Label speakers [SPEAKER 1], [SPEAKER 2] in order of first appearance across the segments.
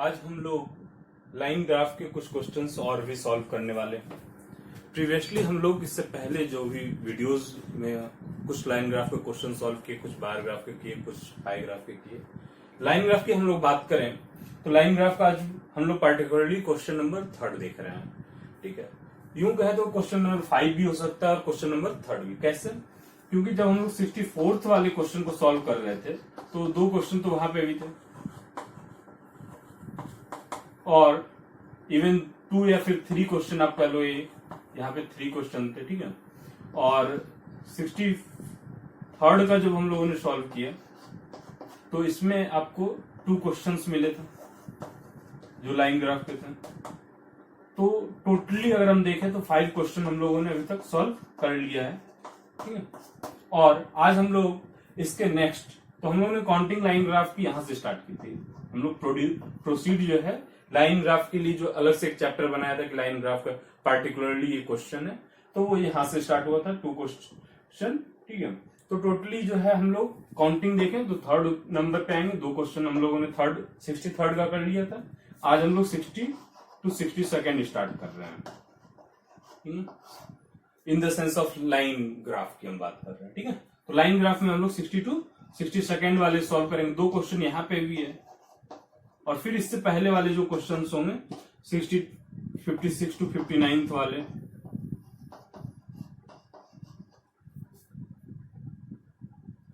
[SPEAKER 1] आज हम लोग लाइन ग्राफ के कुछ क्वेश्चंस और भी सॉल्व करने वाले हैं। प्रीवियसली हम लोग इससे पहले जो भी वीडियोस में कुछ लाइन ग्राफ के क्वेश्चन सॉल्व किए, कुछ बार ग्राफ के किए, कुछ पाई ग्राफ के किए। लाइन ग्राफ की हम लोग बात करें तो लाइन ग्राफ का आज हम लोग पार्टिकुलरली क्वेश्चन नंबर 3 देख रहे हैं। ठीक है, यूं कहे तो क्वेश्चन नंबर 5 भी हो सकता है और क्वेश्चन नंबर 3 भी। कैसे? क्योंकि जब हम लोग 64th वाले क्वेश्चन को सॉल्व कर रहे थे तो 2 क्वेश्चन तो वहां पे भी थे और इवन 2 या फिर 3 क्वेश्चन आप कह लो, ये यहाँ पे 3 क्वेश्चन थे। ठीक है, और 63rd का जब हम लोगों ने सॉल्व किया तो इसमें आपको 2 क्वेश्चंस मिले थे जो लाइन ग्राफ के थे। तो टोटली अगर हम देखें तो 5 क्वेश्चन हम लोगों ने अभी तक सॉल्व कर लिया है। ठीक है, और आज हम लोग इसके नेक्स्ट तो हम लोगों ने काउंटिंग लाइन ग्राफ की यहां से स्टार्ट की थी। हम लोग प्रोसीड जो है लाइन ग्राफ के लिए जो अलग से एक चैप्टर बनाया था कि लाइन ग्राफ का पार्टिकुलरली ये क्वेश्चन है, तो वो यहां से स्टार्ट हुआ था 2 क्वेश्चन। ठीक है, तो टोटली जो है हम लोग काउंटिंग देखें तो 3rd नंबर पे आएंगे। 2 क्वेश्चन हम लोगों ने 63rd का कर लिया था। आज हम लोग 60 to 62nd स्टार्ट कर रहे हैं। In the sense of line graph की हम बात कर रहे हैं। ठीक है, तो लाइन ग्राफ में हम लोग 60 to 62nd वाले सॉल्व करेंगे। 2 क्वेश्चन यहाँ पे भी है और फिर इससे पहले वाले जो क्वेश्चन होंगे 56 to 59th वाले,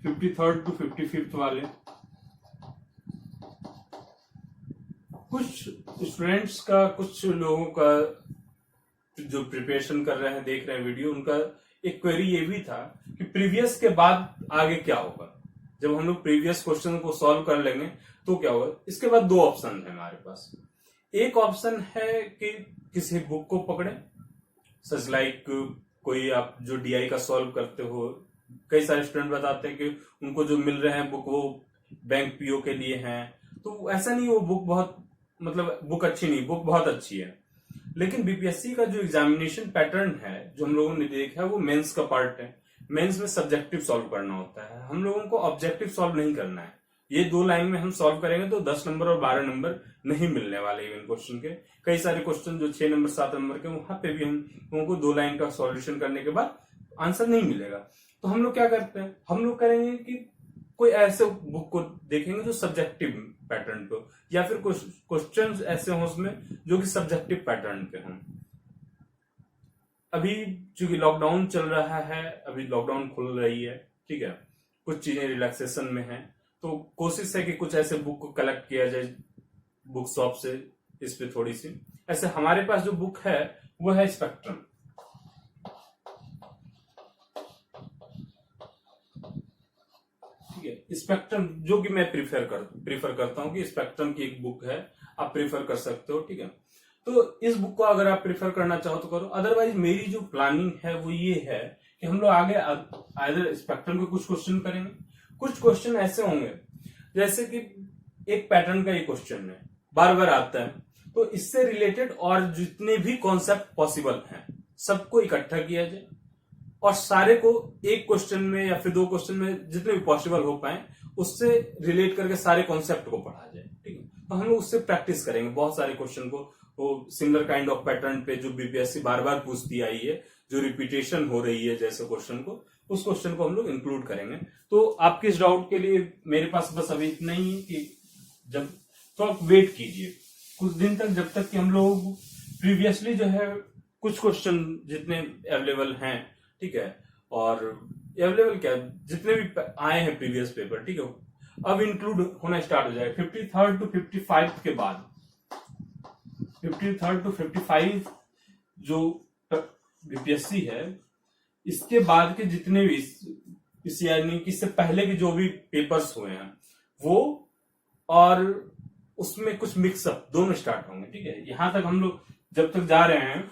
[SPEAKER 1] 53rd to 55th वाले। कुछ स्टूडेंट्स का, कुछ लोगों का जो प्रिपरेशन कर रहे हैं, देख रहे हैं वीडियो, उनका एक क्वेरी ये भी था कि प्रीवियस के बाद आगे क्या होगा। जब हम लोग प्रीवियस क्वेश्चन को सॉल्व कर लेंगे तो क्या होगा। इसके बाद 2 ऑप्शन है हमारे पास। एक ऑप्शन है कि किसी बुक को पकड़े, सच लाइक कोई आप जो डीआई का सॉल्व करते हो, कई सारे स्टूडेंट बताते हैं कि उनको जो मिल रहे हैं बुक वो बैंक पीओ के लिए हैं। तो ऐसा नहीं, वो बुक बहुत बुक अच्छी नहीं, बुक बहुत अच्छी है। लेकिन बीपीएससी का जो एग्जामिनेशन पैटर्न है जो हम लोगों ने देखा है वो मेंस का पार्ट है। मेंस में सब्जेक्टिव सॉल्व करना होता है, हम लोगों को ऑब्जेक्टिव सॉल्व नहीं करना है। ये 2 लाइन में हम सॉल्व करेंगे तो 10 नंबर और 12 नंबर नहीं मिलने वाले इवन क्वेश्चन के। कई सारे क्वेश्चन जो 6 नंबर 7 नंबर के, वहां पे भी हम लोगों को 2 लाइन का सॉल्यूशन करने के बाद आंसर नहीं मिलेगा। तो हम लोग क्या करते हैं, हम लोग करेंगे कि कोई ऐसे बुक को देखेंगे जो सब्जेक्टिव पैटर्न पे हो, या फिर कुछ क्वेश्चन ऐसे हों उसमें जो कि सब्जेक्टिव पैटर्न पे हों। अभी चूंकि लॉकडाउन चल रहा है, अभी लॉकडाउन खुल रही है, ठीक है, कुछ चीजें रिलैक्सेशन में है, तो कोशिश है कि कुछ ऐसे बुक को कलेक्ट किया जाए बुक शॉप से, इस पे थोड़ी सी। ऐसे हमारे पास जो बुक है वो है स्पेक्ट्रम। ठीक है, स्पेक्ट्रम जो कि मैं प्रीफर करता हूं कि स्पेक्ट्रम की एक बुक है, आप प्रीफर कर सकते हो। ठीक है, तो इस बुक को अगर आप प्रीफर करना चाहो तो करो। अदरवाइज मेरी जो प्लानिंग है वो ये है कि हम लोग आगे आइदर स्पेक्ट्रम के कुछ क्वेश्चन करेंगे, कुछ क्वेश्चन ऐसे होंगे जैसे कि एक पैटर्न का ये क्वेश्चन है, बार बार आता है, तो इससे रिलेटेड और जितने भी कॉन्सेप्ट पॉसिबल हैं सबको इकट्ठा किया जाए और सारे को एक क्वेश्चन में या फिर 2 क्वेश्चन में जितने भी पॉसिबल हो पाए उससे रिलेट करके सारे कॉन्सेप्ट को पढ़ा जाए। ठीक है, तो हम लोग उससे प्रैक्टिस करेंगे बहुत सारे क्वेश्चन को, वो सिमिलर काइंड ऑफ पैटर्न पे जो बीपीएससी बार बार पूछती आई है, जो रिपीटेशन हो रही है जैसे क्वेश्चन को, उस क्वेश्चन को हम लोग इंक्लूड करेंगे। तो आपके इस डाउट के लिए मेरे पास बस अभी इतना ही है कि जब तो आप वेट कीजिए कुछ दिन तक, जब तक कि हम लोग प्रीवियसली जो है कुछ क्वेश्चन जितने अवेलेबल हैं, ठीक है, और अवेलेबल क्या जितने भी आए हैं प्रीवियस पेपर, ठीक है, अब इंक्लूड होना स्टार्ट हो जाएगा 53rd to 55 के बाद। 53rd to 55 जो बीपीएससी है, इसके बाद के जितने भी इस यानी कि इससे पहले के जो भी पेपर्स हुए हैं वो, और उसमें कुछ मिक्सअप दोनों स्टार्ट होंगे। ठीक है, यहां तक हम लोग जब तक जा रहे हैं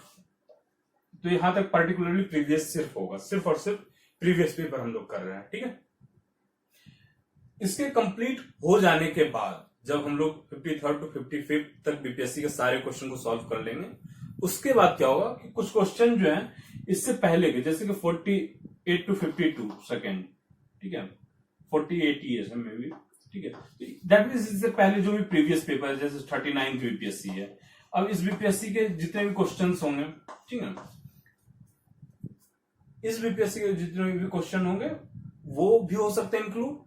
[SPEAKER 1] तो यहां तक पर्टिकुलरली प्रीवियस सिर्फ होगा, सिर्फ और सिर्फ प्रीवियस पेपर हम लोग कर रहे हैं। ठीक है, इसके कंप्लीट हो जाने के बाद जब हम लोग 53rd to 55 तक बीपीएससी के सारे क्वेश्चन को सॉल्व कर लेंगे, उसके बाद क्या होगा कि कुछ क्वेश्चन जो है इससे पहले के, जैसे कि 48 to 52 सेकेंड, ठीक है, 48 ईयर्स में भी, ठीक है। दैट मीन्स इससे पहले जो भी प्रीवियस पेपर है, जैसे 39 बीपीएससी है, अब इस बीपीएससी के जितने भी क्वेश्चंस होंगे, ठीक है, इस बीपीएससी के जितने भी क्वेश्चन होंगे वो भी हो सकते हैं इंक्लूड।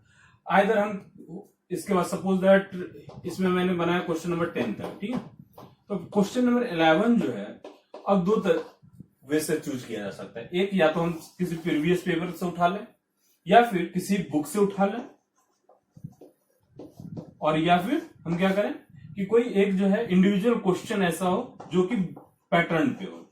[SPEAKER 1] आइदर हम इसके बाद सपोज दैट इसमें मैंने बनाया क्वेश्चन नंबर 10 तक, ठीक है, तो क्वेश्चन नंबर 11 जो है अब दो वे से चूज किया जा सकता है। एक, या तो हम किसी प्रीवियस पेपर से उठा लें, या फिर किसी बुक से उठा लें, और या फिर हम क्या करें कि कोई एक जो है इंडिविजुअल क्वेश्चन ऐसा हो जो कि पैटर्न पे हो।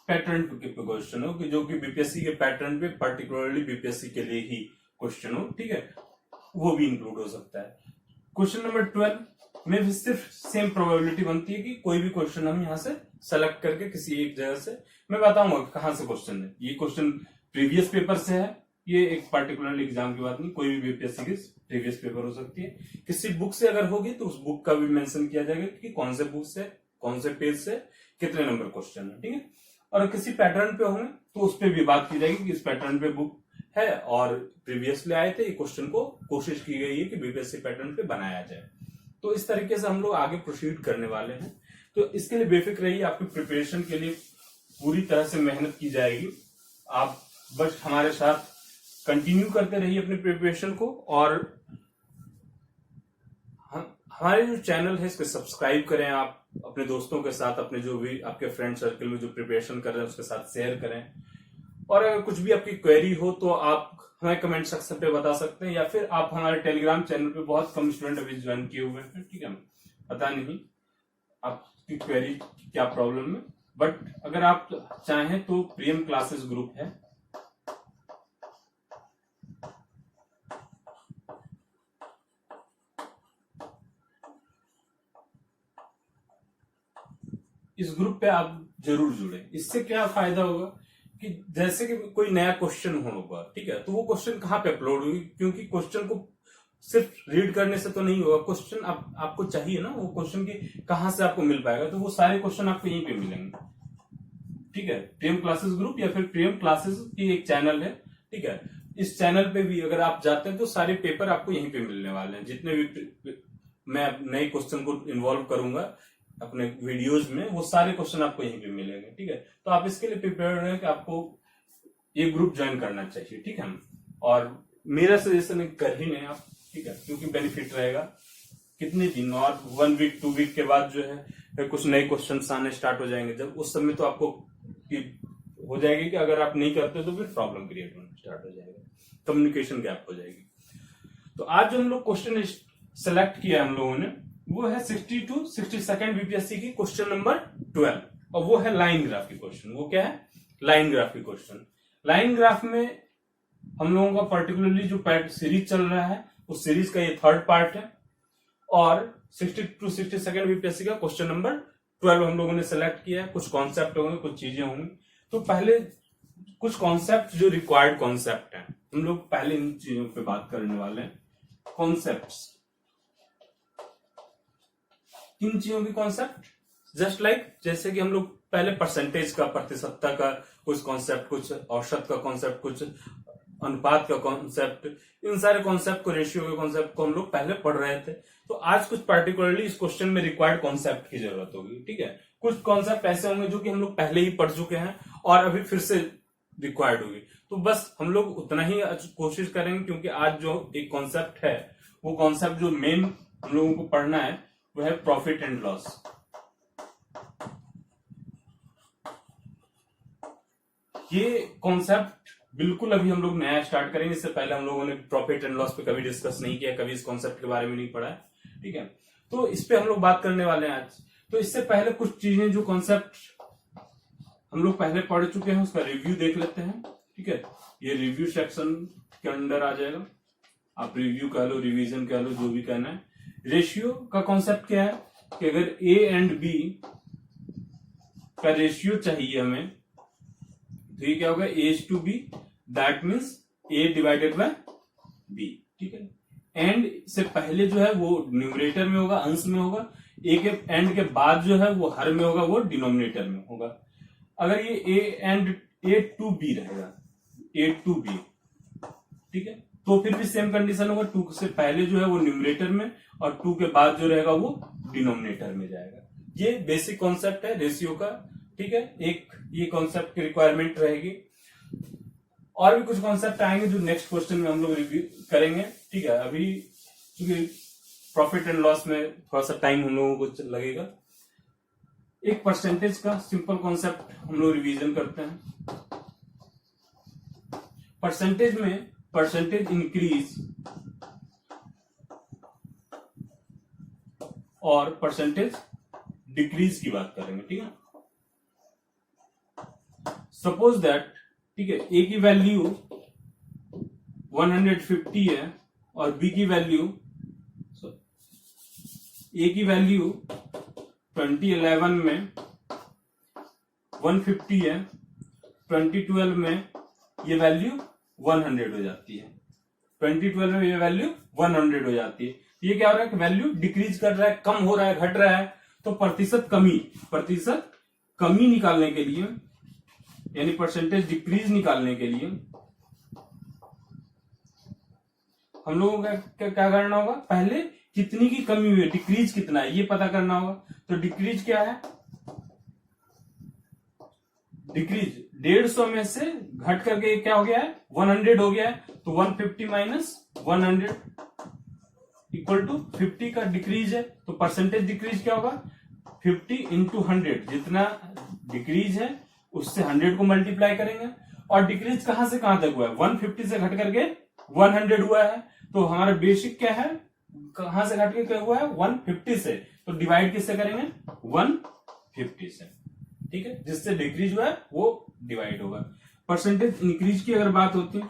[SPEAKER 1] पैटर्न के क्वेश्चन हो कि जो कि बीपीएससी के पैटर्न पे, पर्टिकुलरली बीपीएससी के लिए ही क्वेश्चन हो, ठीक है, वो भी इंक्लूड हो सकता है। क्वेश्चन नंबर 12 में भी सिर्फ सेम प्रोबेबिलिटी बनती है कि कोई भी क्वेश्चन हम यहां से सेलेक्ट करके किसी एक जगह से, मैं बताऊंगा कहां से क्वेश्चन है। ये क्वेश्चन प्रीवियस पेपर से है, ये एक पर्टिकुलर एग्जाम की बात नहीं, कोई भी बीपीएससी की प्रीवियस पेपर हो सकती है। किसी बुक से अगर होगी तो उस बुक का भी मेंशन किया जाएगा कि कौन से बुक से, कौन से पेज से कितने नंबर क्वेश्चन है, ठीक है। और किसी पैटर्न पे होंगे तो उस पर भी बात की जाएगी कि इस पैटर्न पे बुक है और प्रीवियसली आए थे, ये क्वेश्चन को कोशिश की गई है कि बीपीएससी पैटर्न पे बनाया जाए। तो इस तरीके से हम लोग आगे प्रोसीड करने वाले हैं। तो इसके लिए बेफिक्र रहिए, आपकी प्रिपरेशन के लिए पूरी तरह से मेहनत की जाएगी। आप बस हमारे साथ कंटिन्यू करते रहिए अपनी प्रिपरेशन को, और हमारे जो चैनल है इसको सब्सक्राइब करें, आप अपने दोस्तों के साथ, अपने जो भी आपके फ्रेंड सर्कल में जो प्रिपरेशन कर रहे हैं उसके साथ शेयर करें। और अगर कुछ भी आपकी क्वेरी हो तो आप हमें कमेंट सेक्शन पे बता सकते हैं, या फिर आप हमारे टेलीग्राम चैनल पे, बहुत कम स्टूडेंट अभी ज्वाइन किए हुए हैं, ठीक है, पता नहीं आपकी क्वेरी क्या प्रॉब्लम है, बट अगर आप चाहें तो प्रियम क्लासेस ग्रुप है, इस ग्रुप पे आप जरूर जुड़े। इससे क्या फायदा होगा कि जैसे कि कोई नया क्वेश्चन होगा, ठीक है, तो वो क्वेश्चन कहाँ पे अपलोड होगी, क्योंकि क्वेश्चन को सिर्फ रीड करने से तो नहीं होगा, क्वेश्चन आपको चाहिए ना, वो क्वेश्चन की कहां से आपको मिल पाएगा, तो वो सारे क्वेश्चन आपको यहीं पे मिलेंगे, ठीक है। प्रियम क्लासेस ग्रुप या फिर प्रियम क्लासेस की एक चैनल है, ठीक है, इस चैनल पे भी अगर आप जाते हैं तो सारे पेपर आपको यहीं पे मिलने वाले हैं। जितने भी मैं नए क्वेश्चन को इन्वॉल्व करूंगा अपने वीडियोज में, वो सारे क्वेश्चन आपको यहीं पे मिलेंगे, ठीक है। तो आप इसके लिए प्रिपेयर रहे कि आपको ये ग्रुप ज्वाइन करना चाहिए, ठीक है। और मेरा सजेशन कर ही नहीं आप, ठीक है, क्योंकि बेनिफिट रहेगा। कितने दिन और 1 वीक 2 वीक के बाद जो है कुछ नए क्वेश्चन आने स्टार्ट हो जाएंगे, जब उस समय तो आपको हो जाएगी कि अगर आप नहीं करते तो फिर प्रॉब्लम क्रिएट होना स्टार्ट हो जाएगा, कम्युनिकेशन गैप हो जाएगी। तो आज जो हम लोग क्वेश्चन सेलेक्ट किया हम लोगों ने, वो है 60 to 62 बीपीएससी की क्वेश्चन नंबर 12, और वो है लाइन ग्राफ की क्वेश्चन। वो क्या है? लाइन ग्राफ की क्वेश्चन। लाइन ग्राफ में हम लोगों का पर्टिकुलरली जो सीरीज चल रहा है उस सीरीज का ये 3rd पार्ट है, और 60 to 62 बीपीएससी का क्वेश्चन नंबर 12 हम लोगों ने सेलेक्ट किया है। कुछ कॉन्सेप्ट होंगे, कुछ चीजें होंगी। तो पहले कुछ कॉन्सेप्ट जो रिक्वायर्ड कॉन्सेप्ट है, हम लोग पहले इन चीजों पे बात करने वाले हैं। कॉन्सेप्ट्स, किन चीजों की कॉन्सेप्ट? जस्ट लाइक जैसे कि हम लोग पहले परसेंटेज का, प्रतिशतता का कुछ कॉन्सेप्ट, कुछ औसत का कॉन्सेप्ट, कुछ अनुपात का कॉन्सेप्ट, इन सारे कॉन्सेप्ट को, रेशियो के कॉन्सेप्ट को हम लोग पहले पढ़ रहे थे। तो आज कुछ पर्टिकुलरली इस क्वेश्चन में रिक्वायर्ड कॉन्सेप्ट की जरूरत होगी, ठीक है। कुछ कॉन्सेप्ट ऐसे होंगे जो कि हम लोग पहले ही पढ़ चुके हैं और अभी फिर से रिक्वायर्ड होगी। तो बस हम लोग उतना ही कोशिश करेंगे, क्योंकि आज जो एक कॉन्सेप्ट है, वो कॉन्सेप्ट जो मेन हम लोगों को पढ़ना है वो है प्रॉफिट एंड लॉस। ये कॉन्सेप्ट बिल्कुल अभी हम लोग नया स्टार्ट करेंगे। इससे पहले हम लोगों ने प्रॉफिट एंड लॉस पे कभी डिस्कस नहीं किया, कभी इस कॉन्सेप्ट के बारे में नहीं पढ़ा है, ठीक है। तो इस पे हम लोग बात करने वाले हैं आज। तो इससे पहले कुछ चीजें, जो कॉन्सेप्ट हम लोग पहले पढ़ चुके हैं, उसका रिव्यू देख लेते हैं, ठीक है। ये रिव्यू सेक्शन के अंदर आ जाएगा। आप रिव्यू कह लो, रिवीजन कह लो, जो भी कहना है। रेशियो का कॉन्सेप्ट क्या है कि अगर ए एंड बी का रेशियो चाहिए हमें, तो ये क्या होगा? A/B, that means A divided by B, ठीक है। एंड से पहले जो है वो न्यूमरेटर में होगा, अंश में होगा। ए के एंड के बाद जो है वो हर में होगा, वो डिनोमिनेटर में होगा। अगर ये A and A two B रहेगा, ए टू बी, ठीक है, तो फिर भी सेम कंडीशन होगा, 2 से पहले जो है वो न्यूमरेटर में और 2 के बाद जो रहेगा वो डिनोमिनेटर में जाएगा। ये बेसिक कॉन्सेप्ट है रेशियो का, ठीक है। एक ये कॉन्सेप्ट की रिक्वायरमेंट रहेगी। और भी कुछ कॉन्सेप्ट आएंगे जो नेक्स्ट क्वेश्चन में हम लोग रिव्यू करेंगे, ठीक है। अभी क्योंकि प्रॉफिट एंड लॉस में थोड़ा सा टाइम हम लोगों को लगेगा। एक परसेंटेज का सिंपल कॉन्सेप्ट हम लोग रिवीजन करते हैं। परसेंटेज में परसेंटेज इंक्रीज और परसेंटेज डिक्रीज की बात करेंगे, ठीक है। सपोज दैट, ठीक है, ए की वैल्यू 150 है और बी की वैल्यू, ए की वैल्यू 2011 में 150 है, 2012 में ये वैल्यू 100 हो जाती है, 2012 में ये वैल्यू 100 हो जाती है। ये क्या हो रहा है कि वैल्यू डिक्रीज कर रहा है, कम हो रहा है, घट रहा है। तो प्रतिशत कमी निकालने के लिए, यानी परसेंटेज डिक्रीज निकालने के लिए हम लोगों का क्या करना होगा, पहले कितनी की कमी हुई है, डिक्रीज कितना है ये पता करना होगा। तो डिक्रीज क्या है, डिक्रीज 150 में से घट करके क्या हो गया है, 100 हो गया है। तो 150 माइनस 100 इक्वल टू 50 का डिक्रीज है। तो परसेंटेज डिक्रीज क्या होगा, 50 इंटू 100, जितना डिक्रीज है उससे 100 को मल्टीप्लाई करेंगे। और डिक्रीज कहां से कहां तक हुआ है, 150 से घट करके 100 हुआ है। तो हमारा बेसिक क्या है, कहां से घट के क्या हुआ है, 150 से। तो डिवाइड किससे करेंगे, 150 से, ठीक है। जिससे डिक्रीज हुआ है वो डिवाइड होगा। परसेंटेज इंक्रीज की अगर बात होती है,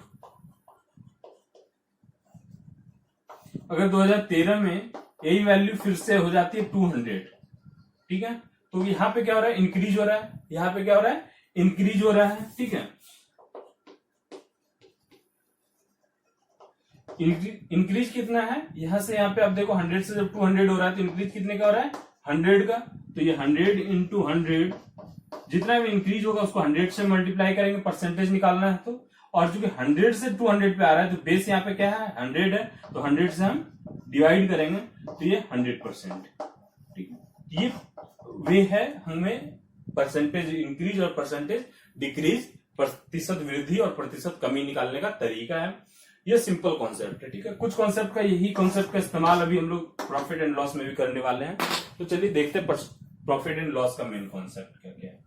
[SPEAKER 1] अगर 2013 में यही वैल्यू फिर से हो जाती है 200, ठीक है, तो यहां पे क्या हो रहा है, इंक्रीज हो रहा है, यहां पे क्या हो रहा है, इंक्रीज हो रहा है, ठीक है। इंक्रीज कितना है, यहां से यहां पे आप देखो 100 से जब 200 हो रहा है तो इंक्रीज कितने का हो रहा है, 100 का। तो ये 100 इंटू 100, जितना भी इंक्रीज होगा उसको 100 से मल्टीप्लाई करेंगे, परसेंटेज निकालना है तो। और चूंकि 100 से 200 पे आ रहा है तो बेस यहाँ पे क्या है, 100 है, तो 100 से हम डिवाइड करेंगे तो ये 100%, ठीक है। ये वे है हमें परसेंटेज इंक्रीज और परसेंटेज डिक्रीज, प्रतिशत वृद्धि और प्रतिशत कमी निकालने का तरीका है। ये सिंपल कॉन्सेप्ट है, ठीक है। कुछ कॉन्सेप्ट का यही कॉन्सेप्ट का इस्तेमाल अभी हम लोग प्रॉफिट एंड लॉस में भी करने वाले हैं। तो चलिए देखते हैं प्रॉफिट एंड लॉस का मेन कॉन्सेप्ट क्या क्या है।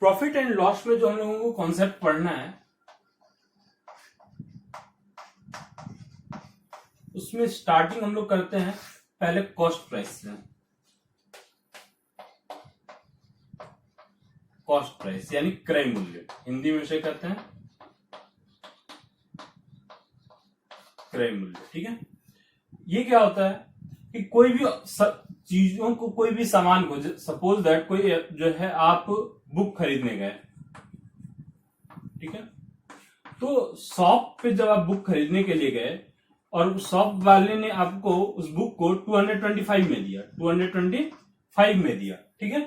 [SPEAKER 1] प्रॉफिट एंड लॉस में जो हम लोगों को कॉन्सेप्ट पढ़ना है, उसमें स्टार्टिंग हम लोग करते हैं पहले कॉस्ट प्राइस से। कॉस्ट प्राइस यानी क्रय मूल्य, हिंदी में से कहते हैं क्रय मूल्य, ठीक है। ये क्या होता है कि कोई भी चीजों को, कोई भी सामान को, सपोज दैट कोई जो है आप बुक खरीदने गए, ठीक है, तो शॉप पे जब आप बुक खरीदने के लिए गए और शॉप वाले ने आपको उस बुक को 225 में दिया, 225 में दिया, ठीक है।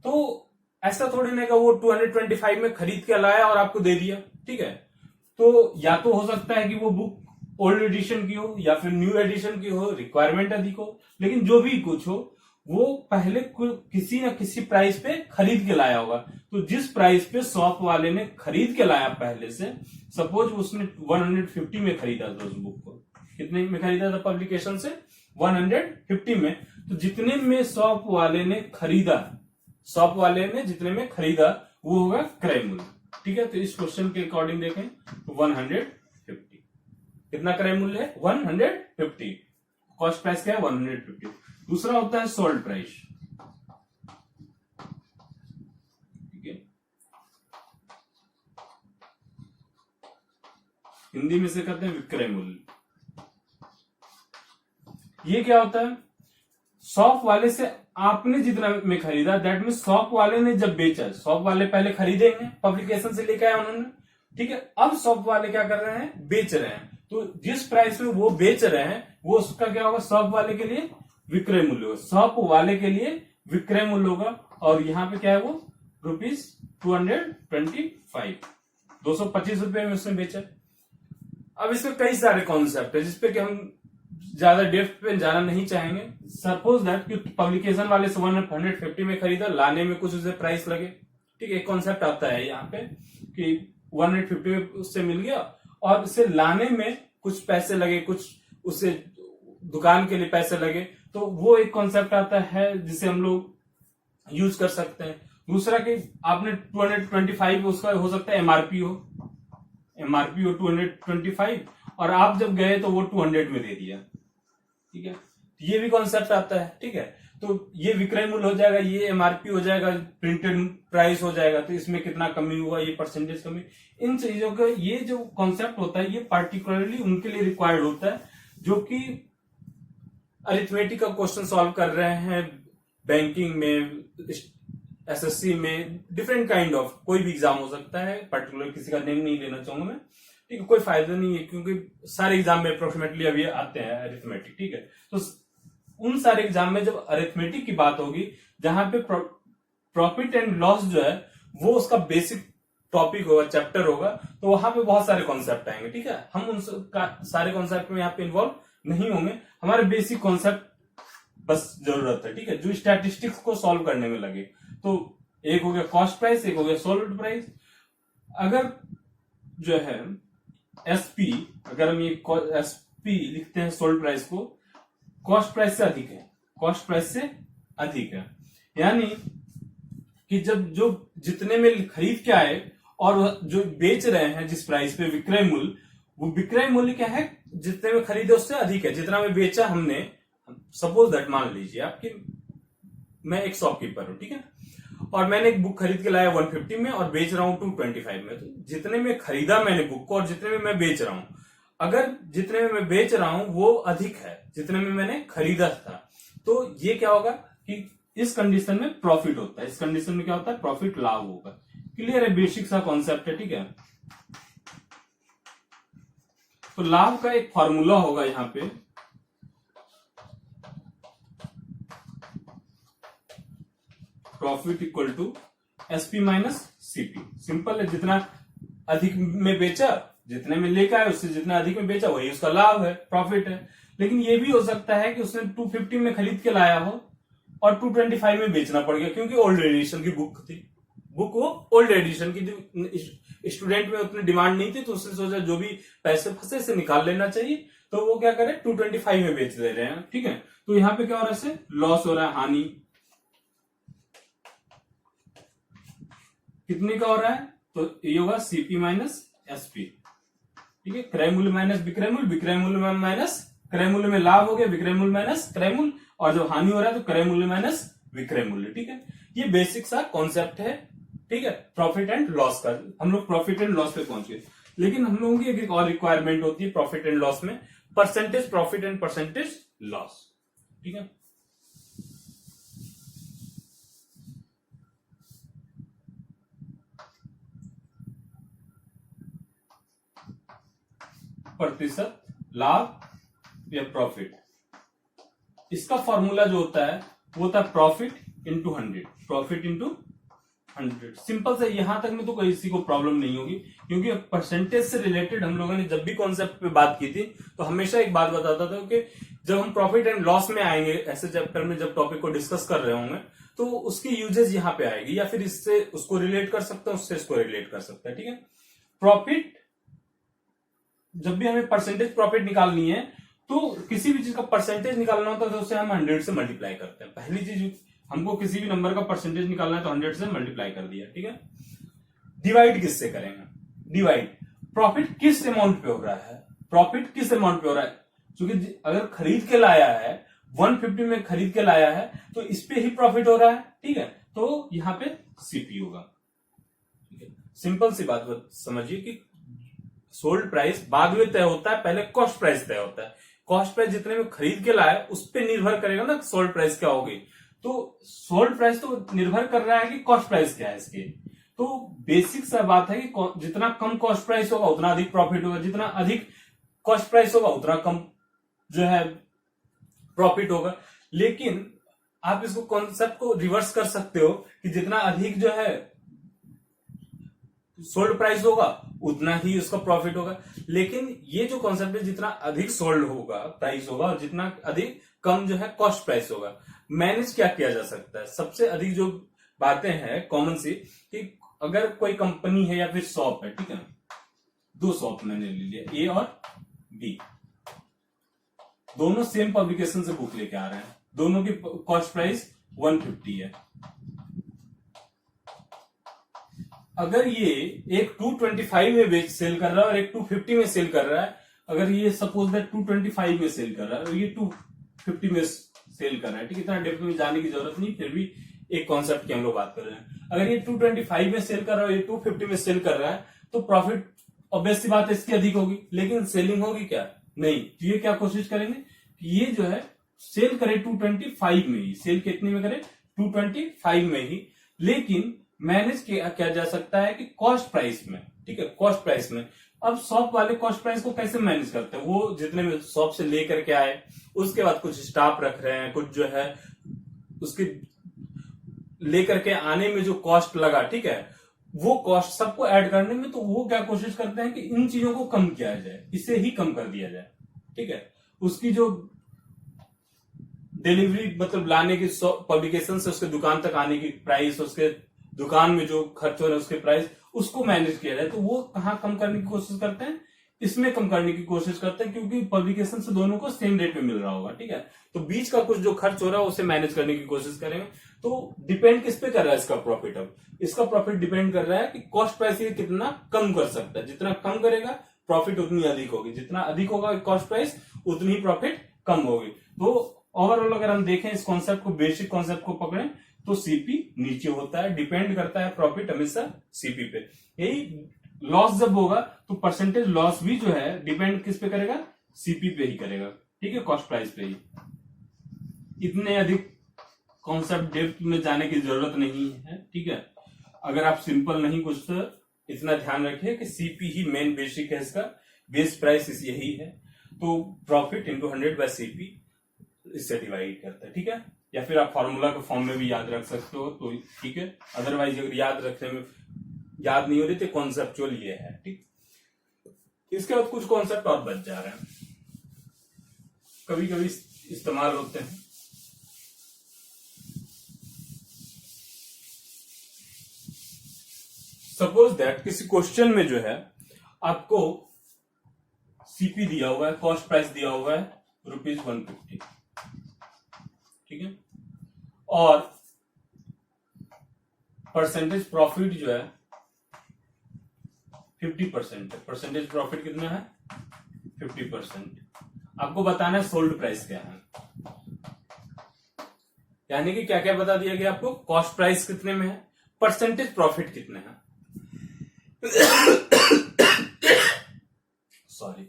[SPEAKER 1] तो ऐसा थोड़ी ना कि वो 225 में खरीद के लाया और आपको दे दिया, ठीक है। तो या तो हो सकता है कि वो बुक ओल्ड एडिशन की हो या फिर न्यू एडिशन की हो, रिक्वायरमेंट अधिक हो, लेकिन जो भी कुछ हो वो पहले किसी न किसी प्राइस पे खरीद के लाया होगा। तो जिस प्राइस पे शॉप वाले ने खरीद के लाया पहले से, सपोज उसने 150 में खरीदा था उस बुक को, कितने में खरीदा था पब्लिकेशन से, 150 में। तो जितने में शॉप वाले ने खरीदा, शॉप वाले ने जितने में खरीदा वो होगा क्रय मूल्य, ठीक है। तो इस क्वेश्चन के अकॉर्डिंग देखें तो 150, कितना क्रय मूल्य है, 150। कॉस्ट प्राइस क्या है, 150। दूसरा होता है सोल्ड प्राइस, ठीक है, हिंदी में से कहते हैं विक्रय मूल्य। ये क्या होता है, शॉप वाले से आपने जितना में खरीदा, दैट मीन शॉप वाले ने जब बेचा, शॉप वाले पहले खरीदेंगे, पब्लिकेशन से लेके आए उन्होंने, ठीक है। अब शॉप वाले क्या कर रहे हैं, बेच रहे हैं। तो जिस प्राइस में वो बेच रहे हैं वो उसका क्या होगा, शॉप वाले के लिए विक्रय मूल्य होगा, शॉप वाले के लिए विक्रय मूल्य होगा। और यहाँ पे क्या है, वो ₹225, 225 रुपए में उसने बेचा। अब इसमें कई सारे कॉन्सेप्ट है जिसपे कि हम ज्यादा डेप्थ पे जाना नहीं चाहेंगे। सपोज दैट कि पब्लिकेशन वाले से 150 में खरीदा, लाने में कुछ उसे प्राइस लगे, ठीक है। एक कॉन्सेप्ट आता है यहाँ पे कि 150 में उससे मिल गया और इसे लाने में कुछ पैसे लगे, कुछ उसे दुकान के लिए पैसे लगे, तो वो एक कॉन्सेप्ट आता है जिसे हम लोग यूज कर सकते हैं। दूसरा कि आपने 225 उसका हो सकता है एमआरपी हो 225 और आप जब गए तो वो 200 में दे दिया, ठीक है। ये भी कॉन्सेप्ट आता है, ठीक है। तो ये विक्रय मूल्य हो जाएगा, ये एमआरपी हो जाएगा, प्रिंटेड प्राइस हो जाएगा, तो इसमें कितना कमी हुआ, ये परसेंटेज कमी। इन चीजों का ये जो कॉन्सेप्ट होता है ये पार्टिकुलरली उनके लिए रिक्वायर्ड होता है जो कि अरिथमेटिक का क्वेश्चन सॉल्व कर रहे हैं, बैंकिंग में, एसएससी में, डिफरेंट काइंड ऑफ कोई भी एग्जाम हो सकता है, पर्टिकुलर किसी का नेम नहीं लेना चाहूंगा मैं, ठीक है। कोई फायदा नहीं है क्योंकि सारे एग्जाम में अप्रोक्सीमेटली अभी आते हैं अरिथमेटिक, ठीक है। तो उन सारे एग्जाम में जब अरिथमेटिक की बात होगी, जहां पे प्रॉफिट एंड लॉस जो है वो उसका बेसिक टॉपिक होगा, चैप्टर होगा, तो वहां पे बहुत सारे कॉन्सेप्ट आएंगे, ठीक है। हम उन सारे कॉन्सेप्ट में यहाँ पे इन्वॉल्व नहीं होंगे, हमारे बेसिक कॉन्सेप्ट बस जरूरत है, ठीक है, जो स्टैटिस्टिक्स को सॉल्व करने में लगे। तो एक हो गया कॉस्ट प्राइस, एक हो गया सोल्ड प्राइस। अगर जो है एसपी, अगर हम ये एसपी लिखते हैं सोल्ड प्राइस को, कॉस्ट प्राइस से अधिक है, कॉस्ट प्राइस से अधिक है, यानी कि जब जो जितने में खरीद के आए और जो बेच रहे हैं जिस प्राइस पे विक्रय मूल्य, वो विक्रय मूल्य क्या है, जितने में खरीदे उससे अधिक है जितना में बेचा हमने। सपोज दैट, मान लीजिए आपकी, मैं एक शॉपकीपर हूं, ठीक है, और मैंने एक बुक खरीद के लाया 150 में और बेच रहा हूं 225 में। तो जितने में खरीदा मैंने बुक को और जितने में मैं बेच रहा हूं, अगर जितने में मैं बेच रहा हूं वो अधिक है जितने में मैंने खरीदा था, तो ये क्या होगा कि इस कंडीशन में प्रॉफिट होता है। इस कंडीशन में क्या होता है, प्रॉफिट, लाभ होगा। क्लियर है, बेसिक सा कॉन्सेप्ट है, ठीक है। तो लाभ का एक फॉर्मूला होगा यहां पे, profit equal to SP minus CP. Simple है, जितना अधिक में बेचा, जितने में लेकर आया उससे जितना अधिक में बेचा वही उसका लाभ है, प्रॉफिट है। लेकिन ये भी हो सकता है कि उसने 250 में खरीद के लाया हो और 225 में बेचना पड़ गया क्योंकि ओल्ड एडिशन की बुक थी, बुक वो ओल्ड एडिशन की, स्टूडेंट में उतनी डिमांड नहीं थी, तो उसने सोचा जो भी पैसे फंसे से निकाल लेना चाहिए, तो वो क्या करे 225 में बेच दे रहे हैं, ठीक है। तो यहाँ पे क्या हो रहा है, इससे लॉस हो रहा है, हानि। कितने का हो रहा है, तो ये होगा सीपी माइनस एसपी, ठीक है। क्रय मूल्य माइनस विक्रय मूल्य, विक्रय मूल्य माइनस क्रय मूल्य में लाभ हो गया, विक्रय मूल्य माइनस क्रय मूल्य, और जब हानि हो रहा है तो क्रय मूल्य माइनस विक्रय मूल्य, ठीक है। ये बेसिक सा कॉन्सेप्ट है, ठीक है, प्रॉफिट एंड लॉस का। हम लोग प्रॉफिट एंड लॉस पे पहुंच गए, लेकिन हम लोगों की एक और रिक्वायरमेंट होती है प्रॉफिट एंड लॉस में, percentage profit and percentage loss, ठीक है। प्रतिशत लाभ या प्रॉफिट, इसका फॉर्मूला जो होता है वो होता है profit into 100, profit into 100। Simple से, यहां तक में तो किसी को प्रॉब्लम नहीं होगी क्योंकि परसेंटेज से रिलेटेड हम लोगों ने जब भी कॉन्सेप्ट पे बात की थी तो हमेशा एक बात बताता था कि जब हम प्रॉफिट एंड लॉस में आएंगे ऐसे चैप्टर में, जब टॉपिक को डिस्कस कर रहे होंगे, तो उसकी यूजेज यहाँ पे आएगी, या फिर इससे उसको रिलेट कर सकते हैं, उससे इसको रिलेट कर सकते हैं, ठीक है। प्रॉफिट, जब भी हमें परसेंटेज प्रॉफिट निकालनी है तो किसी भी चीज का परसेंटेज निकालना होता है तो उसे हम 100 से मल्टीप्लाई करते हैं। पहली चीज, हमको किसी भी नंबर का परसेंटेज निकालना है तो 100 से मल्टीप्लाई कर दिया, ठीक है। डिवाइड किससे करेंगे, डिवाइड प्रॉफिट किस अमाउंट पे हो रहा है, प्रॉफिट किस अमाउंट पे हो रहा है, क्योंकि अगर खरीद के लाया है 150 में खरीद के लाया है तो इस पे ही प्रॉफिट हो रहा है, ठीक है। तो यहां पे सीपी होगा, ठीक है। सिंपल सी बात समझिए कि सोल्ड प्राइस बाद में तय होता है, पहले कॉस्ट प्राइस तय होता है। कॉस्ट प्राइस जितने में खरीद के लाए उस पर निर्भर करेगा ना सोल्ड प्राइस क्या होगी। तो सोल्ड प्राइस तो निर्भर कर रहा है कि कॉस्ट प्राइस क्या है इसके। तो बेसिक सा बात है कि जितना कम कॉस्ट प्राइस होगा उतना अधिक प्रॉफिट होगा, जितना अधिक कॉस्ट प्राइस होगा उतना कम जो है प्रॉफिट होगा। लेकिन आप इसको कॉन्सेप्ट को रिवर्स कर सकते हो कि जितना अधिक जो है सोल्ड प्राइस होगा उतना ही उसका प्रॉफिट होगा। लेकिन ये जो कॉन्सेप्ट है जितना अधिक सोल्ड होगा प्राइस होगा और जितना अधिक कम जो है कॉस्ट प्राइस होगा, मैनेज क्या किया जा सकता है। सबसे अधिक जो बातें हैं कॉमन सी कि अगर कोई कंपनी है या फिर शॉप है, ठीक है, दो शॉप मैंने ले लिया ए और बी, दोनों सेम पब्लिकेशन से बुक लेके आ रहे हैं, दोनों की कॉस्ट प्राइस 150 है। अगर ये एक 225 में बेच सेल कर रहा है और एक 250 में सेल कर रहा है, अगर ये सपोज दैट 225 में सेल कर रहा है और ये 250 में सेल कर रहा है, ठीक है, इतना डेप्थ में जाने की जरूरत नहीं, फिर भी एक कॉन्सेप्ट की हम लोग बात कर रहे हैं। अगर ये 225 में सेल कर रहा है और ये 250 में सेल कर रहा है तो प्रॉफिट ऑब्वियस सी बात है इसकी अधिक होगी, लेकिन सेलिंग होगी क्या? नहीं। तो ये क्या कोशिश करेंगे कि ये जो है सेल करे 225 में ही, सेल कितने में करे 225 में ही, लेकिन मैनेज किया जा सकता है कि कॉस्ट प्राइस में, ठीक है, कॉस्ट प्राइस में। अब शॉप वाले कॉस्ट प्राइस को कैसे मैनेज करते हैं, वो जितने में शॉप से लेकर के आए उसके बाद कुछ स्टाफ रख रहे हैं, कुछ जो है उसके लेकर के आने में जो कॉस्ट लगा, ठीक है, वो कॉस्ट सबको ऐड करने में, तो वो क्या कोशिश करते हैं कि इन चीजों को कम किया जाए, इसे ही कम कर दिया जाए, ठीक है। उसकी जो डिलीवरी मतलब लाने की पब्लिकेशन से उसके दुकान तक आने की प्राइस, उसके दुकान में जो खर्च हो रहा है उसके प्राइस, उसको मैनेज किया जाए। तो वो कहाँ कम करने की कोशिश करते हैं, इसमें कम करने की कोशिश करते हैं, क्योंकि पब्लिकेशन से दोनों को सेम रेट में मिल रहा होगा, ठीक है। तो बीच का कुछ जो खर्च हो रहा है उसे मैनेज करने की कोशिश करेंगे। तो डिपेंड किस पे कर रहा है इसका प्रॉफिट? अब इसका प्रॉफिट डिपेंड कर रहा है कि कॉस्ट प्राइस ये कितना कम कर सकता है। जितना कम करेगा प्रॉफिट उतनी अधिक होगी, जितना अधिक होगा कॉस्ट प्राइस उतनी ही प्रॉफिट कम होगी। तो ओवरऑल अगर हम देखें इस कॉन्सेप्ट को, बेसिक कॉन्सेप्ट को पकड़ें तो सीपी नीचे होता है, डिपेंड करता है प्रॉफिट हमेशा सीपी पे। यही लॉस जब होगा तो परसेंटेज लॉस भी जो है डिपेंड किस पे करेगा, सीपी पे ही करेगा, ठीक है, कॉस्ट प्राइस पे ही। इतने अधिक कॉन्सेप्ट डेप्थ में जाने की जरूरत नहीं है, ठीक है। अगर आप सिंपल नहीं कुछ तो इतना ध्यान रखिए कि सीपी ही मेन बेसिक है, इसका बेस प्राइस यही है। तो प्रॉफिट इंटू 100 बाय सीपी इससे डिवाइड करता है, ठीक है। या फिर आप फॉर्मूला के फॉर्म में भी याद रख सकते हो तो ठीक है, अदरवाइज अगर याद रखने में याद नहीं हो रही तो कॉन्सेप्चुअल ये है, ठीक। इसके बाद कुछ कॉन्सेप्ट और बच जा रहे हैं, कभी कभी इस्तेमाल होते हैं। सपोज दैट किसी क्वेश्चन में जो है आपको सीपी दिया हुआ है, कॉस्ट प्राइस दिया हुआ है ₹150, ठीक है, और परसेंटेज प्रॉफिट जो है 50% है। परसेंटेज प्रॉफिट कितना है? 50%। आपको बताना है सोल्ड प्राइस क्या है, यानी कि क्या क्या बता दिया गया आपको, कॉस्ट प्राइस कितने में है, परसेंटेज प्रॉफिट कितने हैं, सॉरी,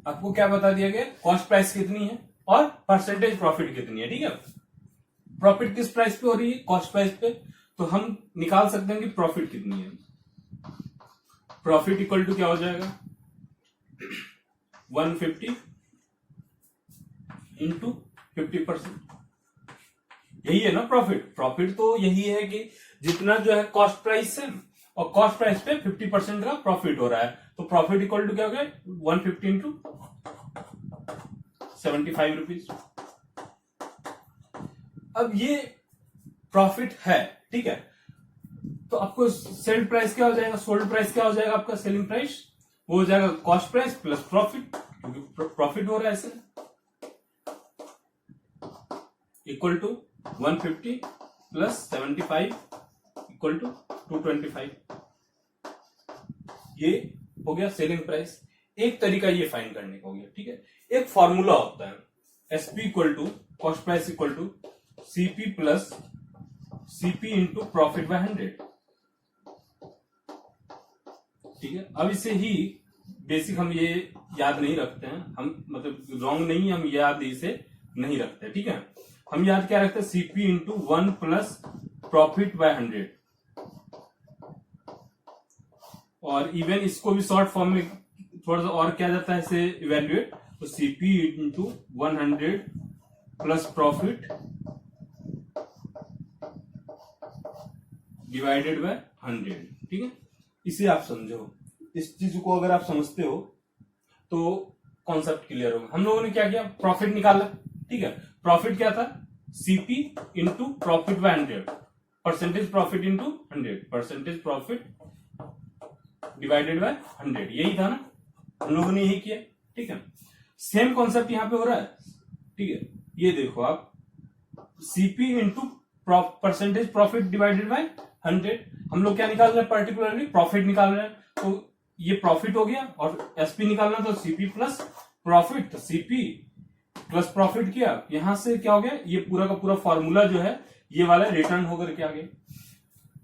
[SPEAKER 1] आपको क्या बता दिया गया, कॉस्ट प्राइस कितनी है और परसेंटेज प्रॉफिट कितनी है, ठीक है। प्रॉफिट किस प्राइस पे हो रही है, कॉस्ट प्राइस पे, तो हम निकाल सकते हैं कि प्रॉफिट कितनी है। प्रॉफिट इक्वल टू क्या हो जाएगा, 150 इंटू 50%, यही है ना प्रॉफिट। प्रॉफिट तो यही है कि जितना जो है कॉस्ट प्राइस है और कॉस्ट प्राइस पे 50% का प्रॉफिट हो रहा है, तो प्रॉफिट इक्वल टू क्या हो गया, 150 इंटू 75 रुपीज। अब ये प्रॉफिट है, ठीक है, तो आपको सेल प्राइस क्या हो जाएगा, सोल्ड प्राइस क्या हो जाएगा आपका, सेलिंग प्राइस, वो हो जाएगा कॉस्ट प्राइस प्लस प्रॉफिट, क्योंकि प्रॉफिट हो रहा है ऐसे, equal to 150 plus 75 equal to 225। ये हो गया सेलिंग प्राइस। एक तरीका ये फाइंड करने का हो गया, ठीक है। एक फॉर्मूला होता है, SP equal to cost price equal to CP plus CP into profit by 100, ठीक है। अब इसे ही बेसिक हम ये याद नहीं रखते हैं, हम मतलब रॉन्ग नहीं, हम याद इसे नहीं रखते, ठीक है। हम याद क्या रखते हैं, CP into 1 plus profit by 100। और इवन इसको भी शॉर्ट फॉर्म में थोड़ा सा और क्या जाता है इसे इवेल्युएट, तो CP into 100 plus profit divided by 100, ठीक है। इसे आप समझो, इस चीज को अगर आप समझते हो तो कॉन्सेप्ट क्लियर होगा। हम लोगों ने क्या किया, प्रॉफिट निकाला, ठीक है। प्रॉफिट क्या था, CP into profit by 100, percentage profit into 100, percentage profit divided by 100, यही था ना, हम लोगों ने यही किया, ठीक है। सेम कॉन्सेप्ट यहां पे हो रहा है, ठीक है। ये देखो आप, CP into percentage profit divided by 100, हम लोग क्या निकाल रहे हैं, पर्टिकुलरली प्रॉफिट निकाल रहे हैं, तो ये प्रॉफिट हो गया, और एसपी निकालना तो सीपी प्लस प्रॉफिट, तो सीपी प्लस प्रॉफिट किया, यहां से क्या हो गया, ये पूरा का पूरा फॉर्मूला जो है ये वाला रिटर्न होकर के आ गया।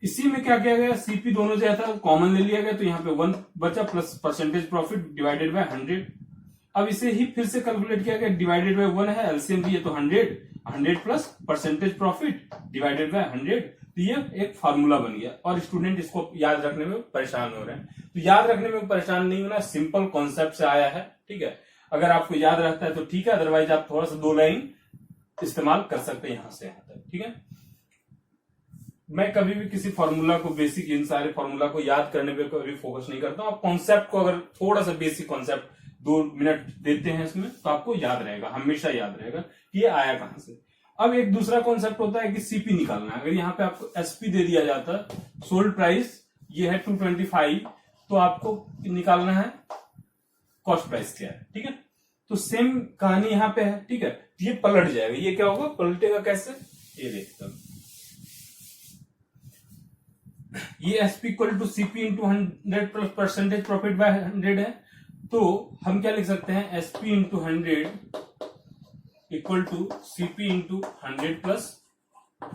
[SPEAKER 1] इसी में क्या किया गया, सीपी दोनों जो था कॉमन ले लिया गया, तो यहाँ पे 1 बचा plus percentage profit divided by 100। अब इसे ही फिर से कैलकुलेट किया गया, डिवाइडेड बाय 1 है, एलसीएम दिए तो 100 plus percentage profit divided by 100, तो ये एक फार्मूला बन गया। और स्टूडेंट इसको याद रखने में परेशान हो रहे हैं, तो याद रखने में परेशान नहीं होना, सिंपल कॉन्सेप्ट से आया है, ठीक है। अगर आपको याद रहता है तो ठीक है, अदरवाइज आप थोड़ा सा 2 लाइन इस्तेमाल कर सकते हैं यहां से यहां तक, ठीक है। मैं कभी भी किसी फॉर्मूला को, बेसिक इन सारे फॉर्मूला को याद करने पे कभी फोकस नहीं करता हूं। आप कॉन्सेप्ट को अगर थोड़ा सा बेसिक कॉन्सेप्ट 2 मिनट देते हैं इसमें, तो आपको याद रहेगा, हमेशा याद रहेगा कि ये आया कहां से। अब एक दूसरा कॉन्सेप्ट होता है कि सीपी निकालना है। अगर यहाँ पे आपको एसपी दे दिया जाता, सोल्ड प्राइस ये है 225, तो आपको निकालना है कॉस्ट प्राइस क्या है, ठीक है। तो सेम कहानी यहाँ पे है, ठीक है। ये पलट जाएगा, ये क्या होगा, पलटेगा कैसे, ये देखते हैं। ये SP equal to CP into 100 plus percentage profit by 100 है, तो हम क्या लिख सकते हैं, SP into 100 equal to CP into 100 plus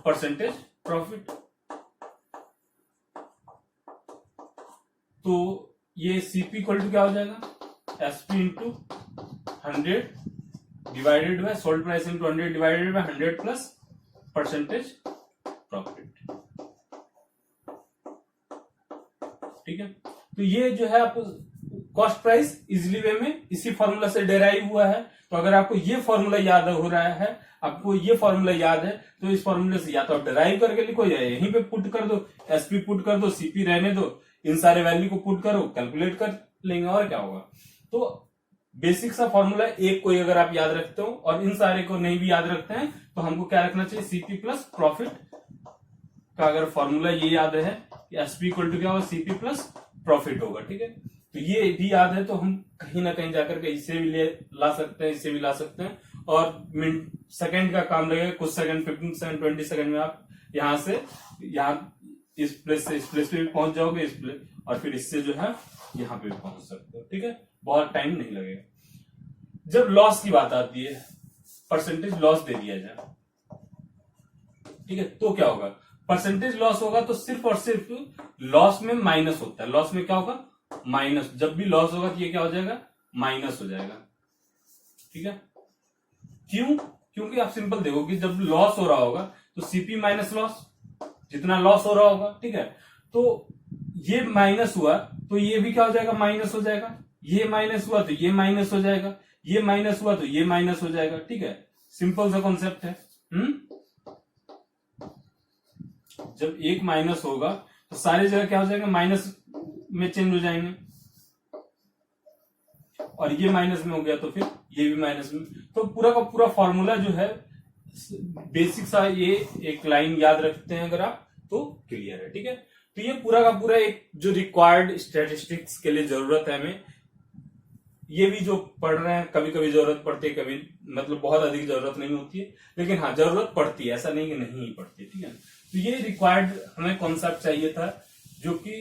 [SPEAKER 1] percentage profit. तो ये सीपी इक्वल टू क्या हो जाएगा, SP into 100 divided by sold price into 100 divided by 100 plus percentage profit, ठीक है। तो ये जो है आपको कॉस्ट प्राइस इजिली वे में इसी फॉर्मूला से डेराइव हुआ है। तो अगर आपको ये फॉर्मूला याद हो रहा है, आपको ये फॉर्मूला याद है, तो इस फॉर्मूले से या तो आप डेराइव करके लिखो या यहीं पे पुट कर दो, एसपी पुट कर दो, सीपी रहने दो, इन सारे वैल्यू को पुट करो, कैलकुलेट कर लेंगे और क्या होगा। तो बेसिक सा फॉर्मूला एक कोई अगर आप याद रखते हो और इन सारे को नहीं भी याद रखते हैं, तो हमको क्या रखना चाहिए, सीपी प्लस प्रॉफिट का अगर फॉर्मूला ये याद है, एसपी इक्वल टू क्या होगा, सीपी प्लस प्रॉफिट होगा, ठीक है। तो ये भी याद है, तो हम कहीं ना कहीं जाकर के इसे भी ला सकते हैं, इसे भी ला सकते हैं, और मिनट सेकंड का काम लगेगा, कुछ सेकंड, 15 सेकंड, 20 सेकंड में आप यहां से इस प्लेस से इस प्लेस पे भी पहुंच जाओगे, इस प्लेस, और फिर इससे जो है यहां पे भी पहुंच सकते हो, ठीक है। बहुत टाइम नहीं लगेगा। जब लॉस की बात आती है, परसेंटेज लॉस दे दिया जाए, ठीक है, तो क्या होगा, परसेंटेज लॉस होगा तो सिर्फ और सिर्फ लॉस में माइनस होता है। लॉस में क्या होगा, माइनस, जब भी लॉस होगा तो ये क्या हो जाएगा, माइनस हो जाएगा, ठीक है। क्यों, क्योंकि आप सिंपल देखोगे, जब लॉस हो रहा होगा तो सीपी माइनस लॉस, जितना लॉस हो रहा होगा, ठीक है, तो ये माइनस हुआ तो ये भी क्या हो जाएगा, माइनस हो जाएगा, ये माइनस हुआ तो ये माइनस हो जाएगा, ये माइनस हुआ तो ये माइनस हो जाएगा, ठीक है। सिंपल सा कॉन्सेप्ट है। जब एक माइनस होगा तो सारी जगह क्या हो जाएगा, माइनस में चेंज हो जाएंगे, और ये माइनस में हो गया तो फिर ये भी माइनस में। तो पूरा का पूरा फॉर्मूला जो है बेसिक सा, ये एक लाइन याद रखते हैं अगर आप, तो क्लियर है, ठीक है। तो ये पूरा का पूरा एक जो रिक्वायर्ड स्टैटिस्टिक्स के लिए जरूरत है हमें, ये भी जो पढ़ रहे हैं, कभी कभी जरूरत पड़ती है, कभी मतलब बहुत अधिक जरूरत नहीं होती है, लेकिन हाँ जरूरत पड़ती है, ऐसा नहीं कि नहीं पड़ती, ठीक है। तो ये रिक्वायर्ड हमें कॉन्सेप्ट चाहिए था, जो कि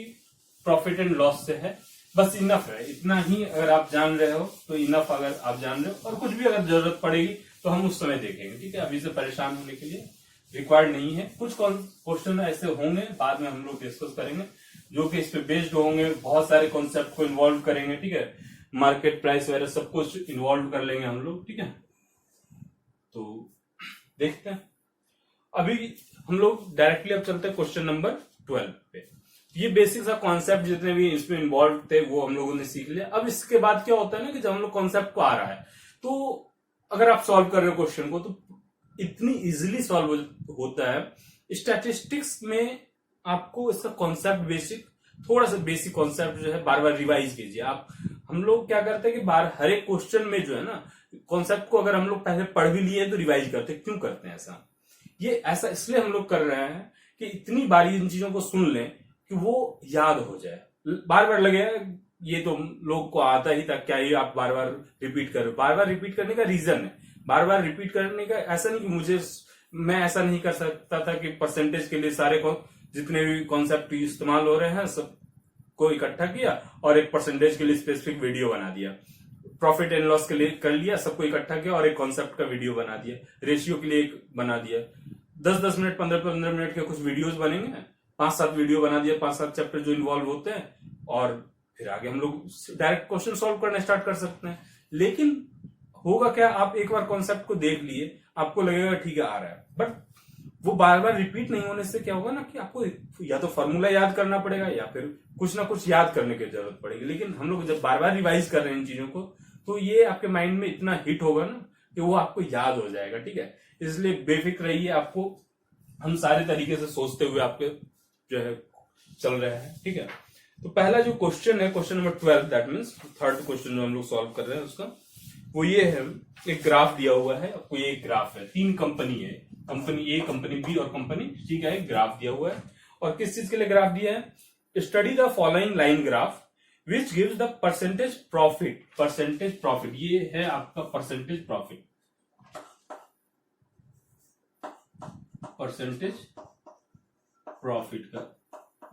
[SPEAKER 1] प्रॉफिट एंड लॉस से है, बस इनफ है, इतना ही अगर आप जान रहे हो तो इनफ। अगर आप जान रहे हो और कुछ भी अगर जरूरत पड़ेगी तो हम उस समय देखेंगे, ठीक है। अभी से परेशान होने के लिए रिक्वायर्ड नहीं है। कुछ क्वेश्चन ऐसे होंगे, बाद में हम लोग डिस्कस करेंगे, जो कि इस पे बेस्ड होंगे, बहुत सारे कॉन्सेप्ट को इन्वॉल्व करेंगे, ठीक है, मार्केट प्राइस वगैरह सब कुछ इन्वॉल्व कर लेंगे हम लोग, ठीक है। तो देखते हैं, अभी हम लोग डायरेक्टली अब चलते हैं क्वेश्चन नंबर 12 पे। ये बेसिक सा कॉन्सेप्ट जितने भी इसमें इन्वॉल्व थे वो हम लोगों ने सीख लिया। अब इसके बाद क्या होता है ना कि जब हम लोग कॉन्सेप्ट को आ रहा है, तो अगर आप सॉल्व कर रहे हो क्वेश्चन को, तो इतनी इजीली सॉल्व होता है। स्टैटिस्टिक्स में आपको इसका कॉन्सेप्ट बेसिक, थोड़ा सा बेसिक कॉन्सेप्ट जो है बार बार रिवाइज कीजिए आप। हम लोग क्या करते हैं कि हर एक क्वेश्चन में जो है ना कॉन्सेप्ट को अगर हम लोग पहले पढ़ भी लिए तो रिवाइज करते हैं। क्यों करते हैं ऐसा? ये ऐसा इसलिए हम लोग कर रहे हैं कि इतनी बार इन चीजों को सुन लें कि वो याद हो जाए। बार बार लगे ये तो लोग को आता ही था, क्या ये आप बार बार रिपीट कर रहे हो? बार बार रिपीट करने का रीजन है, बार बार रिपीट करने का ऐसा नहीं कि मैं ऐसा नहीं कर सकता था कि परसेंटेज के लिए सारे जितने भी कॉन्सेप्ट इस्तेमाल हो रहे हैं सबको इकट्ठा किया और एक परसेंटेज के लिए स्पेसिफिक वीडियो बना दिया, प्रॉफिट एंड लॉस के लिए कर लिया, सबको इकट्ठा किया और एक कॉन्सेप्ट का वीडियो बना दिया, रेशियो के लिए एक बना दिया, 10-10 मिनट 15-15 मिनट के कुछ वीडियोस बनेंगे, 5-7 वीडियो बना दिया, 5-7 चैप्टर जो इन्वॉल्व होते हैं, और फिर आगे हम लोग डायरेक्ट क्वेश्चन सॉल्व करना स्टार्ट कर सकते हैं। लेकिन होगा क्या, आप एक बार कॉन्सेप्ट को देख लिए, आपको लगेगा ठीक है आ रहा है, बट वो बार बार रिपीट नहीं होने से क्या होगा ना कि आपको या तो फॉर्मूला याद करना पड़ेगा या फिर कुछ ना कुछ याद करने की जरूरत पड़ेगी। लेकिन हम लोग जब बार बार रिवाइज कर रहे हैं इन चीजों को, तो ये आपके माइंड में इतना हिट होगा ना कि वो आपको याद हो जाएगा, ठीक है। इसलिए बेफिक्र रहिए, आपको हम सारे तरीके से सोचते हुए आपके जो है चल रहे हैं, ठीक है। तो पहला जो क्वेश्चन है, question number 12, that means third question जो हम लोग सॉल्व कर रहे हैं उसका वो ये है। एक ग्राफ दिया हुआ है आपको, ये एक ग्राफ है, 3 कंपनी है, कंपनी ए, कंपनी बी और कंपनी सी का एक ग्राफ दिया हुआ है। और किस चीज के लिए ग्राफ दिया है? Study the following line graph which gives the percentage profit. Percentage profit ये है आपका परसेंटेज प्रॉफिट, परसेंटेज प्रॉफिट का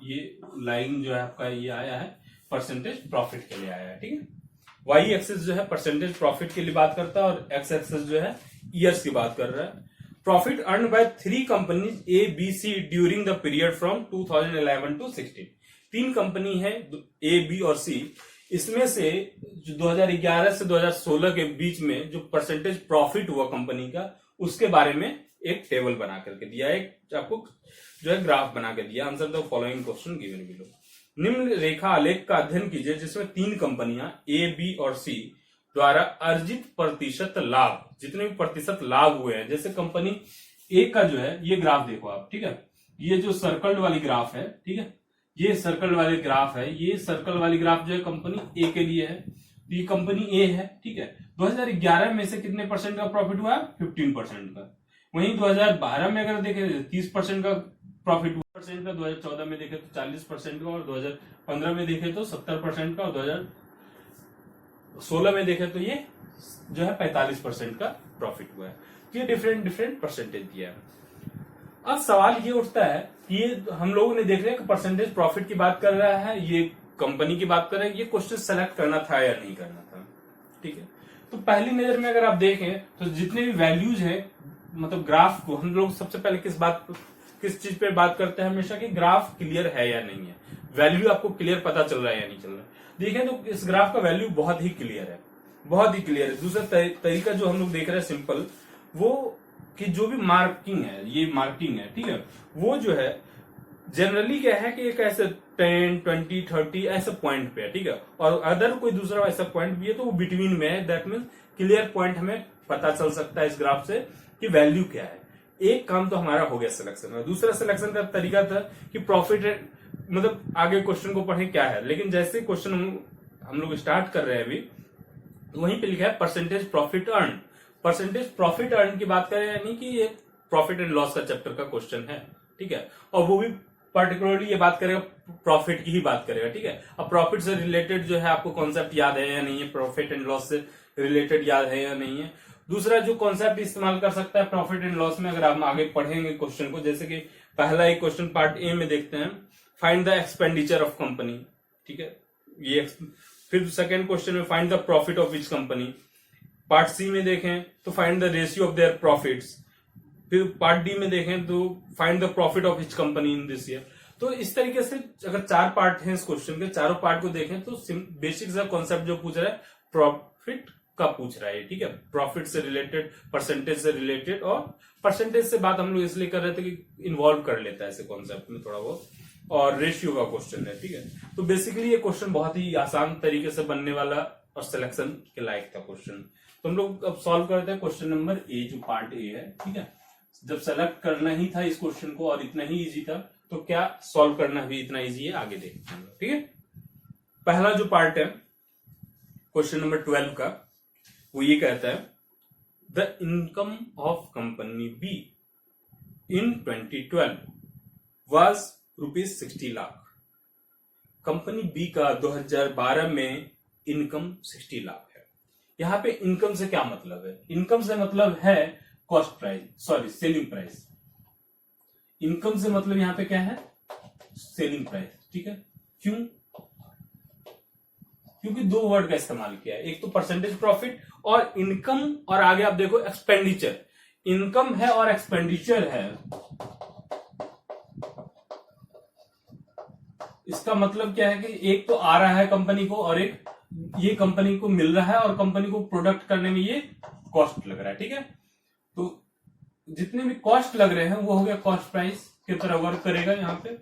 [SPEAKER 1] ये लाइन जो है आपका ये आया है परसेंटेज प्रॉफिट के लिए आया है, ठीक है। वाई एक्सेस जो है परसेंटेज प्रॉफिट के लिए बात करता है और एक्स एक्सेस जो है ईयर्स की बात कर रहा है। Profit earn by 3 companies A B C during the period from 2011 to 16। 3 company है ए बी और सी, इसमें से जो 2011 से 2016 के बीच में जो परसेंटेज प्रॉफिट हुआ कंपनी का, उसके बारे में एक टेबल बना करके दिया, एक आपको जो है ग्राफ बना के दिया। Answer the following question given below. निम्न रेखा आलेख का अध्ययन कीजिए जिसमें 3 कंपनियां ए बी और सी द्वारा अर्जित प्रतिशत लाभ, जितने भी प्रतिशत लाभ हुए हैं, जैसे कंपनी ए का जो है ये ग्राफ देखो आप, ठीक है, ये जो सर्कल वाली ग्राफ है, ठीक है, ये सर्कल वाली ग्राफ है, ये सर्कल वाली ग्राफ जो है कंपनी ए के लिए है, तो ये कंपनी ए है, ठीक है। 2011 में से कितने परसेंट का प्रॉफिट हुआ? 15% का। वहीं 2012 में अगर देखें 30% का प्रॉफिट हुआ, 2014 में देखे तो 40% का, और 2015 में देखे तो 70% का, और 2016 में देखे तो ये जो है 45% का प्रॉफिट हुआ है। तो ये डिफरेंट परसेंटेज दिया है। अब सवाल ये उठता है कि ये हम लोगों ने देख रहे हैं कि परसेंटेज प्रॉफिट की बात कर रहा है, ये कंपनी की बात कर रहा है, ये क्वेश्चन सेलेक्ट करना था या नहीं करना था, ठीक है। तो पहली नजर में अगर आप देखें तो जितने भी वैल्यूज हैं, मतलब ग्राफ को हम लोग सबसे पहले किस चीज पे बात करते हैं हमेशा कि ग्राफ क्लियर है या नहीं है, वैल्यू आपको क्लियर पता चल रहा है या नहीं चल रहा है। देखें तो इस ग्राफ का वैल्यू बहुत ही क्लियर है, बहुत ही क्लियर है। दूसरा तरीका जो हम लोग देख रहे हैं सिंपल, वो कि जो भी मार्किंग है, ये मार्किंग है, ठीक है, वो जो है जनरली क्या है कि एक ऐसे 10, 20, 30 ऐसे पॉइंट पे है, ठीक है, और अदर कोई दूसरा ऐसा पॉइंट भी है तो वो बिटवीन में है। दैट मीन्स क्लियर पॉइंट हमें पता चल सकता है इस ग्राफ से कि वैल्यू क्या है। एक काम तो हमारा हो गया सिलेक्शन में। दूसरा सिलेक्शन का तरीका था कि प्रॉफिट, मतलब आगे क्वेश्चन को पढ़े क्या है, लेकिन जैसे क्वेश्चन हम लोग स्टार्ट कर रहे हैं अभी, वहीं पे लिखा है percentage profit earn. Percentage profit earn की बात करें, यानी कि ये प्रॉफिट एंड लॉस का चैप्टर का क्वेश्चन है, ठीक है, और वो भी पर्टिकुलरली ये बात करेगा प्रॉफिट की ही बात करेगा, ठीक है। अब प्रॉफिट से रिलेटेड जो है आपको कॉन्सेप्ट याद है या नहीं है, प्रॉफिट एंड लॉस से रिलेटेड याद है या नहीं है। दूसरा जो कॉन्सेप्ट इस्तेमाल कर सकता है प्रॉफिट एंड लॉस में, अगर आप आगे पढ़ेंगे क्वेश्चन को, जैसे कि पहला एक क्वेश्चन पार्ट ए में देखते हैं, find the expenditure of company, ठीक है, ये। फिर सेकेंड क्वेश्चन में find the profit of which company. Part C में देखें तो find the ratio of their profits. फिर पार्ट डी में देखें तो find the profit of each company in this year. तो इस तरीके से अगर 4 पार्ट हैं इस क्वेश्चन के, चारों पार्ट को देखें तो बेसिक सा कॉन्सेप्ट जो पूछ रहा है प्रॉफिट का पूछ रहा है, ठीक है। प्रॉफिट से रिलेटेड, परसेंटेज से रिलेटेड, और परसेंटेज से बात हम लोग इसलिए कर रहे थे कि इन्वॉल्व कर लेता है ऐसे कॉन्सेप्ट में थोड़ा बहुत, और रेशियो का क्वेश्चन है, ठीक है। तो बेसिकली ये क्वेश्चन बहुत ही आसान तरीके से बनने वाला और सिलेक्शन के लायक था क्वेश्चन। तो हम लोग अब सॉल्व करते हैं क्वेश्चन नंबर ए, जो पार्ट ए है, ठीक है। जब सेलेक्ट करना ही था इस क्वेश्चन को और इतना ही इजी था, तो क्या सॉल्व करना भी इतना इजी है, आगे देखते हैं, ठीक है। पहला जो पार्ट है क्वेश्चन नंबर 12 का, वो ये कहता है the income of company B in 2012 was ₹60 lakh. Company B का 2012 में इनकम 60 लाख है। यहां पे इनकम से क्या मतलब है? इनकम से मतलब है cost price, sorry selling price. Income से मतलब यहां पे क्या है? सेलिंग प्राइस, ठीक है। क्यों? क्योंकि दो वर्ड का इस्तेमाल किया है, एक तो परसेंटेज प्रॉफिट और इनकम, और आगे आप देखो एक्सपेंडिचर। इनकम है और एक्सपेंडिचर है, इसका मतलब क्या है कि एक तो आ रहा है कंपनी को और एक ये कंपनी को मिल रहा है, और कंपनी को प्रोडक्ट करने में ये कॉस्ट लग रहा है, ठीक है। तो जितने भी कॉस्ट लग रहे हैं वो हो गया कॉस्ट प्राइस की तरह वर्क करेगा। यहाँ पे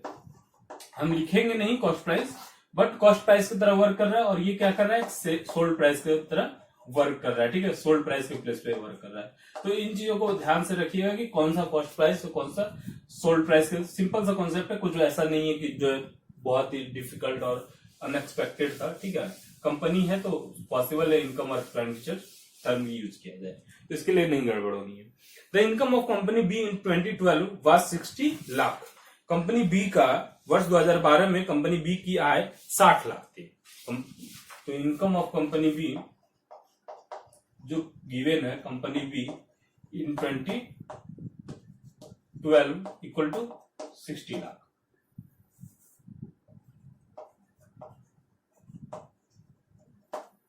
[SPEAKER 1] हम लिखेंगे नहीं cost price, but cost price की तरह वर्क कर रहा है, और ये क्या कर रहा है? सोल्ड प्राइस की तरह वर्क कर रहा है, ठीक है। सोल्ड प्राइस के प्लेस पे वर्क कर रहा है। तो इन चीजों को ध्यान से रखिएगा कि कौन सा कॉस्ट प्राइस और कौन सा सोल्ड प्राइस। के सिंपल सा कॉन्सेप्ट है, कुछ ऐसा नहीं है कि जो बहुत ही डिफिकल्ट और अनएक्सपेक्टेड था, ठीक है। कंपनी है तो पॉसिबल है इनकम और एक्सपेंडिचर टर्म यूज किया जाए, तो इसके लिए नहीं गड़बड़ होनी है। The income of company B in 2012 was 60 lakh. Company B का वर्ष 2012 में कंपनी बी की आय 60 लाख थी। तो इनकम ऑफ कंपनी बी जो गिवन है, company B in 2012 equal to 60 lakh.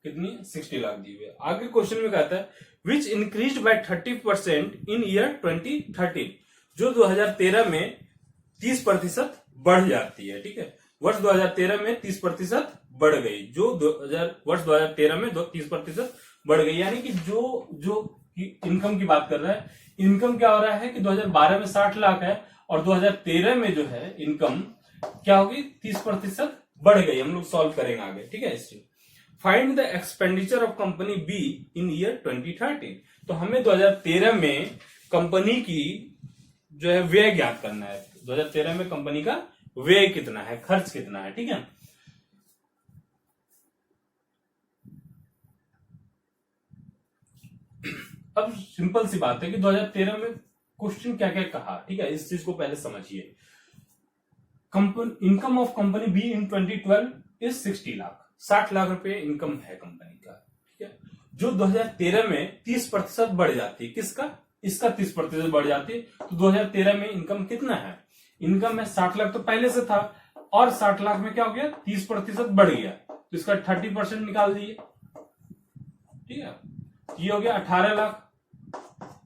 [SPEAKER 1] कितनी? 60 लाख दी हुई है। आगे क्वेश्चन में कहता है which increase by 30% in year 2013, जो 2013 में 30% बढ़ जाती है, ठीक है। वर्ष 2013 में 30% बढ़ गई, जो वर्ष 2013 में 30% बढ़ गई, यानी कि जो इनकम की बात कर रहा है। इनकम क्या हो रहा है कि 2012 में 60 लाख है और 2013 में जो है इनकम क्या होगी? 30% बढ़ गई। हम लोग सॉल्व करेंगे आगे, ठीक है। इससे find the expenditure of company B in year 2013। तो हमें 2013 में कंपनी की जो है व्यय ज्ञात करना है। 2013 में कंपनी का व्यय कितना है, खर्च कितना है, ठीक है। अब सिंपल सी बात है कि 2013 में क्वेश्चन क्या क्या कहा, ठीक है। इस चीज को पहले समझिए। Income of company B in 2012 is 60 lakh. 60 lakh रुपए इनकम है कंपनी का, ठीक है। जो 2013 में 30% बढ़ जाती है, किसका? इसका 30% बढ़ जाती है। तो 2013 में इनकम कितना है? इनकम है 60 लाख, तो पहले से था, और 60 लाख में क्या हो गया? 30% बढ़ गया, तो इसका 30% निकाल दिए, ठीक है। ये हो गया 18 लाख,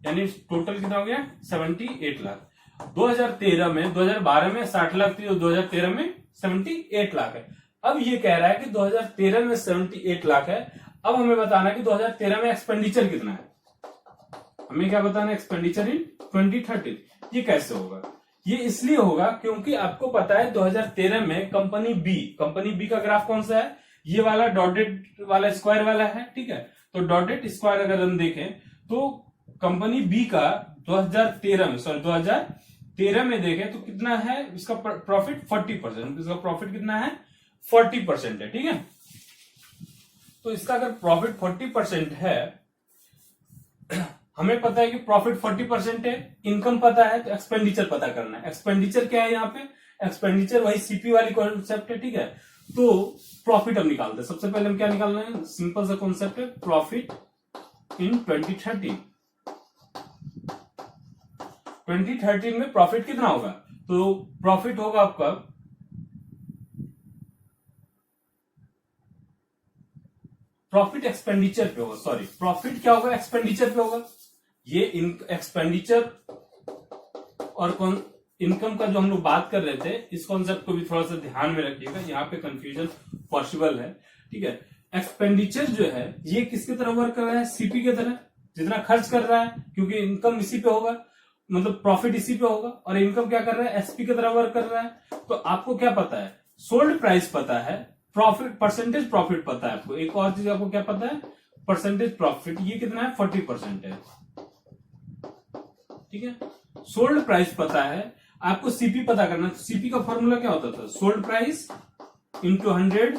[SPEAKER 1] यानी टोटल कितना हो गया? 78 लाख। 2013 में 2012 में 60 लाख थी, तो 2013 में 78 लाख है। अब ये कह रहा है कि 2013 में 78 लाख है। अब हमें बताना है कि 2013 में एक्सपेंडिचर कितना है। हमें क्या बताना है? Expenditure in 2013। ये कैसे होगा? ये इसलिए होगा क्योंकि आपको पता है 2013 में कंपनी बी का ग्राफ कौन सा है? ये वाला डॉटेड वाला स्क्वायर वाला है, ठीक है। तो डॉटेड स्क्वायर अगर हम देखें तो कंपनी बी का 2013 में देखें तो कितना है इसका प्रॉफिट? 40%। इसका प्रॉफिट कितना है? 40% है, ठीक है। तो इसका अगर प्रॉफिट 40% है, हमें पता है कि प्रॉफिट 40% है, इनकम पता है, तो एक्सपेंडिचर पता करना है। एक्सपेंडिचर क्या है यहाँ पे? एक्सपेंडिचर वही सीपी वाली कॉन्सेप्ट है, ठीक है। तो प्रॉफिट हम निकालते हैं। सबसे पहले हम क्या निकालना है? सिंपल सा कॉन्सेप्ट है, प्रॉफिट इन 2013। 2013 में प्रॉफिट कितना होगा? तो प्रॉफिट होगा आपका प्रॉफिट एक्सपेंडिचर पे होगा, सॉरी प्रॉफिट क्या होगा? एक्सपेंडिचर पे होगा। ये एक्सपेंडिचर और कौन इनकम का जो हम लोग बात कर रहे थे, इस कॉन्सेप्ट को भी थोड़ा सा ध्यान में रखिएगा, यहाँ पे कंफ्यूजन पॉसिबल है। ठीक है, एक्सपेंडिचर जो है ये किसकी तरह वर्क कर रहा है, सीपी की तरह, जितना खर्च कर रहा है, क्योंकि इनकम इसी पे होगा, मतलब प्रॉफिट इसी पे होगा, और इनकम क्या कर रहा है, एसपी की तरह वर्क कर रहा है। तो आपको क्या पता है, सोल्ड प्राइस पता है, प्रॉफिट परसेंटेज प्रॉफिट पता है आपको, एक और चीज आपको क्या पता है, परसेंटेज प्रॉफिट, ये कितना है 40% है। ठीक है, सोल्ड प्राइस पता है, आपको सीपी पता करना। तो सीपी का फॉर्मूला क्या होता था, sold price into 100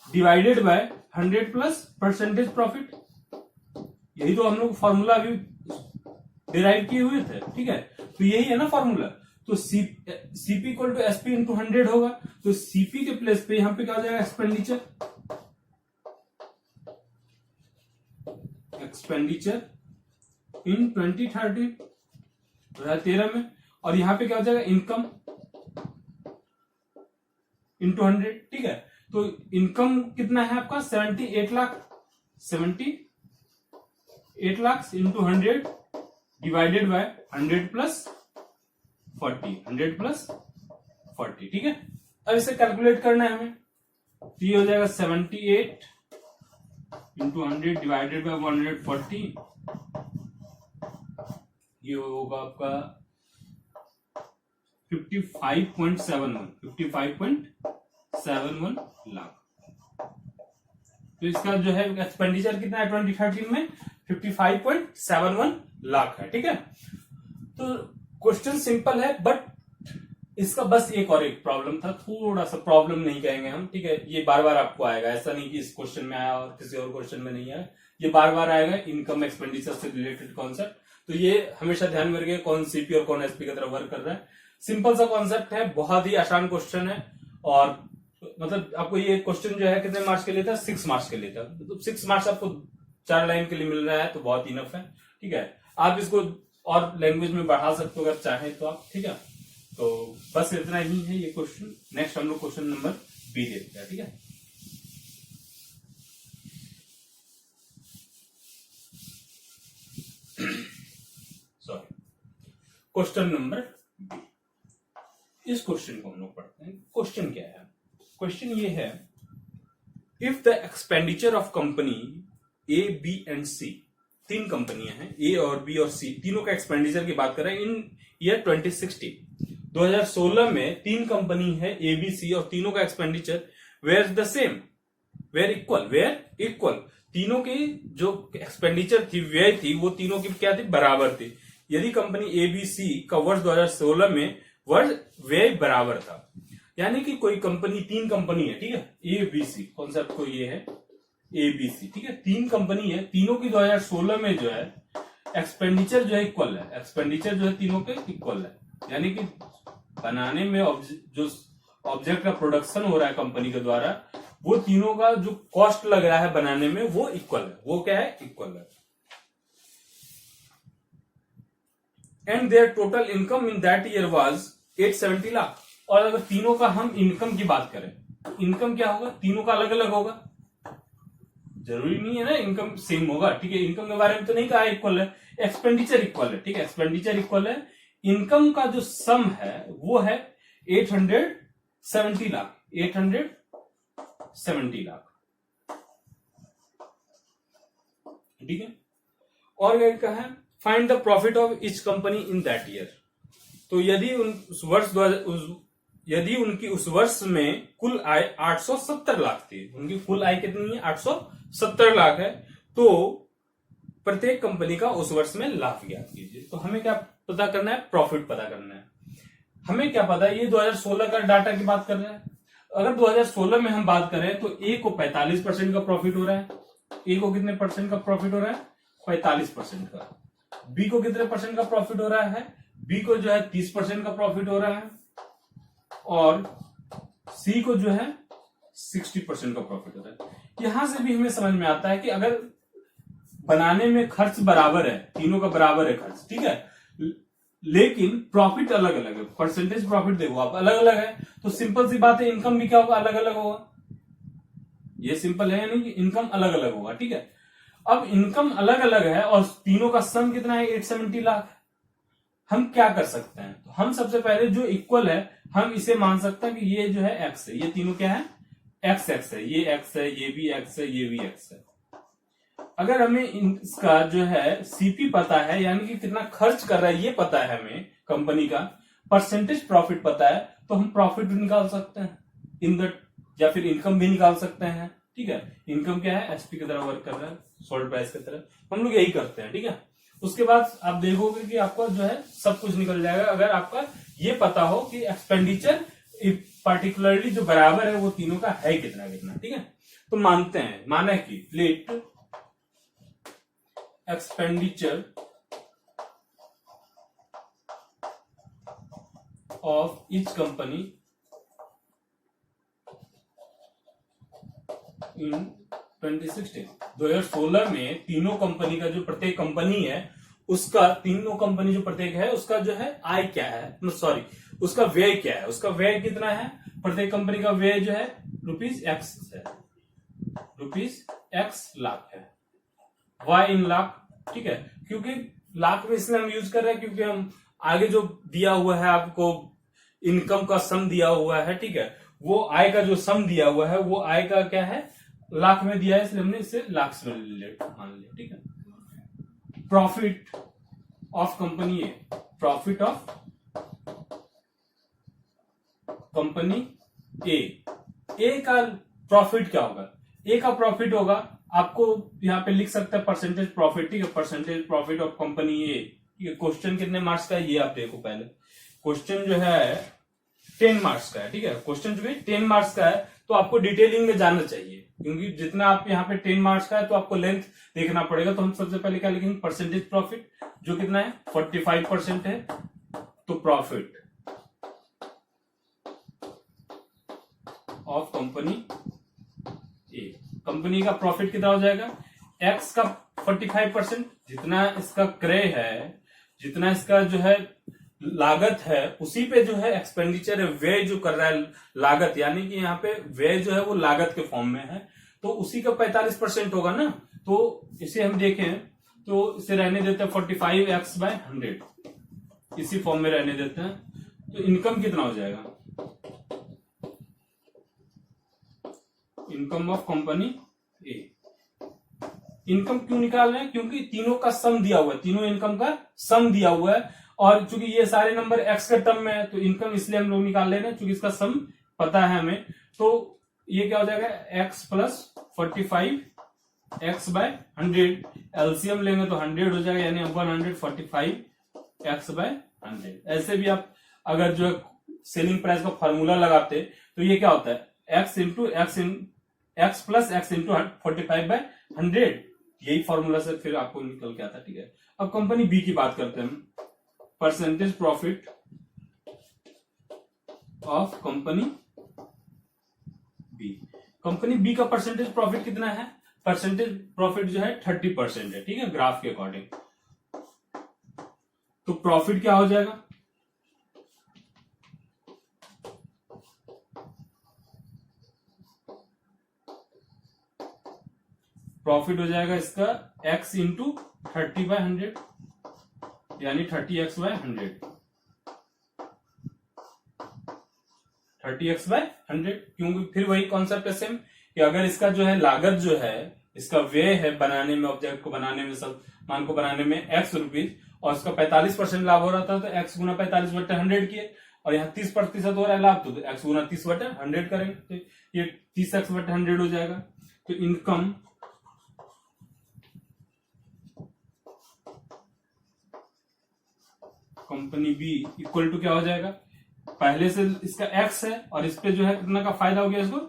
[SPEAKER 1] divided by 100 plus percentage profit. यही तो हम लोग फॉर्मूला अभी डिराइव किए हुए थे। ठीक है, तो यही है ना फॉर्मूला। तो CP equal to SP into 100 होगा। तो सीपी के प्लेस पे यहां पे क्या हो जाएगा, एक्सपेंडिचर, एक्सपेंडिचर इन 2013 में, और यहां पे क्या हो जाएगा, इनकम इंटू 100। ठीक है, तो इनकम कितना है आपका 78 lakh, 78 lakh into 100 divided by 100 plus 40, 100 plus 40। ठीक है, अब इसे कैलकुलेट करना है हमें, तो ये हो जाएगा 78 इंटू 100 डिवाइडेड बाय 140, ये होगा आपका 55.71 लाख। तो इसका जो है एक्सपेंडिचर कितना है 2013 में, 55.71 लाख है। ठीक है, तो क्वेश्चन सिंपल है, बट इसका बस एक और एक प्रॉब्लम था, थोड़ा सा प्रॉब्लम नहीं कहेंगे हम। ठीक है, ये बार बार आपको आएगा, ऐसा नहीं कि इस क्वेश्चन में आया और किसी और क्वेश्चन में नहीं आया, ये बार बार आएगा, इनकम एक्सपेंडिचर से रिलेटेड कॉन्सेप्ट। तो ये हमेशा ध्यान में रखिए, कौन सीपी और कौन एसपी की तरफ वर्क कर रहा है। सिंपल सा कॉन्सेप्ट है, बहुत ही आसान क्वेश्चन है, और मतलब आपको ये क्वेश्चन जो है कितने मार्क्स के लिए था, 6 मार्क्स के लिए था। तो 6 मार्क्स आपको 4 लाइन के लिए मिल रहा है, तो बहुत इनफ है। ठीक है, आप इसको और लैंग्वेज में बढ़ा सकते हो अगर चाहें तो आप। ठीक है, तो बस इतना ही है ये क्वेश्चन। नेक्स्ट हम लोग क्वेश्चन नंबर बी देखते हैं। ठीक है, सॉरी, क्वेश्चन नंबर बी। इस क्वेश्चन को हम लोग पढ़ते हैं। क्वेश्चन क्या है, क्वेश्चन ये है, if the expenditure of company A B and C, 3 कंपनियां हैं, ए और बी और सी, तीनों का एक्सपेंडिचर की बात कर रहे हैं इन ईयर 2016 में 3 कंपनी है ए बी सी, और तीनों का expenditure were the same, were equal, तीनों की जो एक्सपेंडिचर थी, व्यय थी, वो तीनों की क्या थी, बराबर थी। यदि कंपनी ए बी सी का वर्ष 2016 में वर्ष व्यय बराबर था, यानी कि कोई कंपनी, 3 कंपनी है, ठीक है, ए बी सी, कॉन्सेप्ट को ये है ए बी सी। ठीक है, 3 कंपनी है, तीनों की 2016 में जो है एक्सपेंडिचर जो है इक्वल है, एक्सपेंडिचर जो है तीनों के इक्वल है, यानी कि बनाने में जो ऑब्जेक्ट का प्रोडक्शन हो रहा है कंपनी के द्वारा, वो तीनों का जो कॉस्ट लग रहा है बनाने में वो इक्वल है। वो क्या है, इक्वल है। And their total income in that year was 870 lakh. और अगर तीनों का हम इनकम की बात करें, इनकम क्या होगा, तीनों का अलग अलग होगा, जरूरी नहीं है ना इनकम सेम होगा। ठीक है, इनकम के बारे में तो नहीं कहा इक्वल है, एक्सपेंडिचर इक्वल है। ठीक है, एक्सपेंडिचर इक्वल है, इनकम का जो सम है वो है 870 लाख, 870 लाख। ठीक है, और क्या कहा है, find the profit of each company in that year. तो यदि उनकी उस वर्ष में कुल आय 870 लाख थी, उनकी कुल आय कितनी है, 870 लाख है, तो प्रत्येक कंपनी का उस वर्ष में लाभ ज्ञात कीजिए। तो हमें क्या पता करना है, प्रॉफिट पता करना है। हमें क्या पता है, ये 2016 का डाटा की बात कर रहे हैं। अगर 2016 में हम बात करें तो ए को 45% का प्रॉफिट हो रहा है, ए को कितने परसेंट का प्रॉफिट हो रहा है, 45% का। बी को कितने परसेंट का प्रॉफिट हो रहा है, बी को जो है 30% का प्रॉफिट हो रहा है, और सी को जो है 60% का प्रॉफिट हो रहा है। यहां से भी हमें समझ में आता है कि अगर बनाने में खर्च बराबर है, तीनों का बराबर है खर्च, ठीक है, लेकिन प्रॉफिट अलग अलग है, परसेंटेज प्रॉफिट देखो आप अलग अलग है, तो सिंपल सी बात है, इनकम भी क्या होगा, अलग अलग होगा। ये सिंपल है, यानी कि इनकम अलग अलग होगा। ठीक है, अब इनकम अलग अलग है और तीनों का सम कितना है, 870 लाख। हम क्या कर सकते हैं, तो हम सबसे पहले जो इक्वल है हम इसे मान सकते हैं कि ये जो है एक्स है, ये तीनों क्या है, एक्स एक्स है, ये एक्स है, ये भी एक्स है, ये भी एक्स है। अगर हमें इसका जो है सीपी पता है, यानी कि कितना खर्च कर रहा है ये पता है हमें कंपनी का, परसेंटेज प्रॉफिट पता है, तो हम प्रॉफिट भी निकाल सकते हैं इन द, या फिर इनकम भी निकाल सकते हैं। ठीक है, इनकम क्या है, एसपी की तरह वर्क कर रहा है, सोल्ड प्राइस की तरह, हम लोग यही करते हैं। ठीक है, उसके बाद आप देखोगे कि आपका जो है सब कुछ निकल जाएगा अगर आपका ये पता हो कि एक्सपेंडिचर पार्टिकुलरली जो बराबर है वो तीनों का है कितना कितना। ठीक है, तो मानते हैं, माना कि let expenditure of each company in 2016 में तीनों कंपनी का जो प्रत्येक कंपनी है उसका, तीनों कंपनी जो प्रत्येक है उसका जो है आय क्या है, सॉरी उसका व्यय क्या है, उसका व्यय कितना है, प्रत्येक कंपनी का व्यय जो है रुपीज एक्स है, रुपीज एक्स लाख है, वाई इन लाख। ठीक है, क्योंकि लाख में इसलिए हम यूज कर रहे हैं क्योंकि हम आगे जो दिया हुआ है आपको इनकम का सम दिया हुआ है, ठीक है, वो आय का जो सम दिया हुआ है वो आय का क्या है, लाख में दिया है, इसलिए हमने इसे लाख से मान लिया। ठीक है, profit of company A, profit of company A का प्रॉफिट क्या होगा, ए का प्रॉफिट होगा, आपको यहां पे लिख सकते हैं परसेंटेज प्रॉफिट। ठीक है, परसेंटेज प्रॉफिट ऑफ कंपनी ए। ठीक है, क्वेश्चन कितने मार्क्स का है ये आप देखो, पहले क्वेश्चन जो है 10 मार्क्स का है। ठीक है, क्वेश्चन जो है 10 मार्क्स का है, तो आपको डिटेलिंग में जानना चाहिए, क्योंकि जितना आप यहाँ पे 10 मार्क्स का है तो आपको लेंथ देखना पड़ेगा। तो हम सबसे पहले क्या लिखेंगे, परसेंटेज प्रॉफिट जो कितना है 45% है, तो profit of company A, company का प्रॉफिट कितना हो जाएगा, एक्स का 45%, जितना इसका क्रय है, जितना इसका जो है लागत है, उसी पे जो है एक्सपेंडिचर है, व्यय जो कर रहा है लागत, यानी कि यहाँ पे व्यय जो है वो लागत के फॉर्म में है, तो उसी का 45% होगा ना। तो इसे हम देखें तो इसे रहने देते हैं 45x/100, इसी फॉर्म में रहने देते हैं, तो इनकम कितना हो जाएगा, income of company A. Income क्यों निकाल रहे हैं, क्योंकि तीनों का सम दिया हुआ है, तीनों इनकम का सम दिया हुआ है, और चूंकि ये सारे नंबर एक्स के टर्म में है तो इनकम इसलिए हम लोग निकाल ले रहे हैं, चूंकि इसका सम पता है हमें। तो ये क्या हो जाएगा, एक्स प्लस 45x/100, एलसीएम लेंगे तो 100 हो जाएगा, यानी 145x/100। ऐसे भी आप अगर जो सेलिंग प्राइस का फॉर्मूला लगाते तो ये क्या होता है, एक्स प्लस एक्स इंटू 45/100, यही फॉर्मूला से फिर आपको निकल के आता है। ठीक है, अब कंपनी बी की बात करते हैं हम, percentage profit of company B. Company B का परसेंटेज प्रॉफिट कितना है, परसेंटेज प्रॉफिट जो है 30% है। ठीक है, ग्राफ के अकॉर्डिंग, तो प्रॉफिट क्या हो जाएगा, प्रॉफिट हो जाएगा इसका x इंटू 30/100, यानी 30x/100, 30x/100, क्योंकि फिर वही कॉन्सेप्ट है सेम, कि अगर इसका जो है लागत जो है, इसका व्यय है बनाने में, ऑब्जेक्ट को बनाने में, सब मान को बनाने में x रुपीज, और इसका 45% लाभ हो रहा था, तो x गुना 45/100 किए, और यहाँ 30% हो रहा है लाभ, तो x गुना 30/100 करेंगे, तो ये 30x/100 हो जाएगा। तो income company B equal to क्या हो जाएगा, पहले से इसका x है और इस पे जो है कितना का फायदा हो गया इसको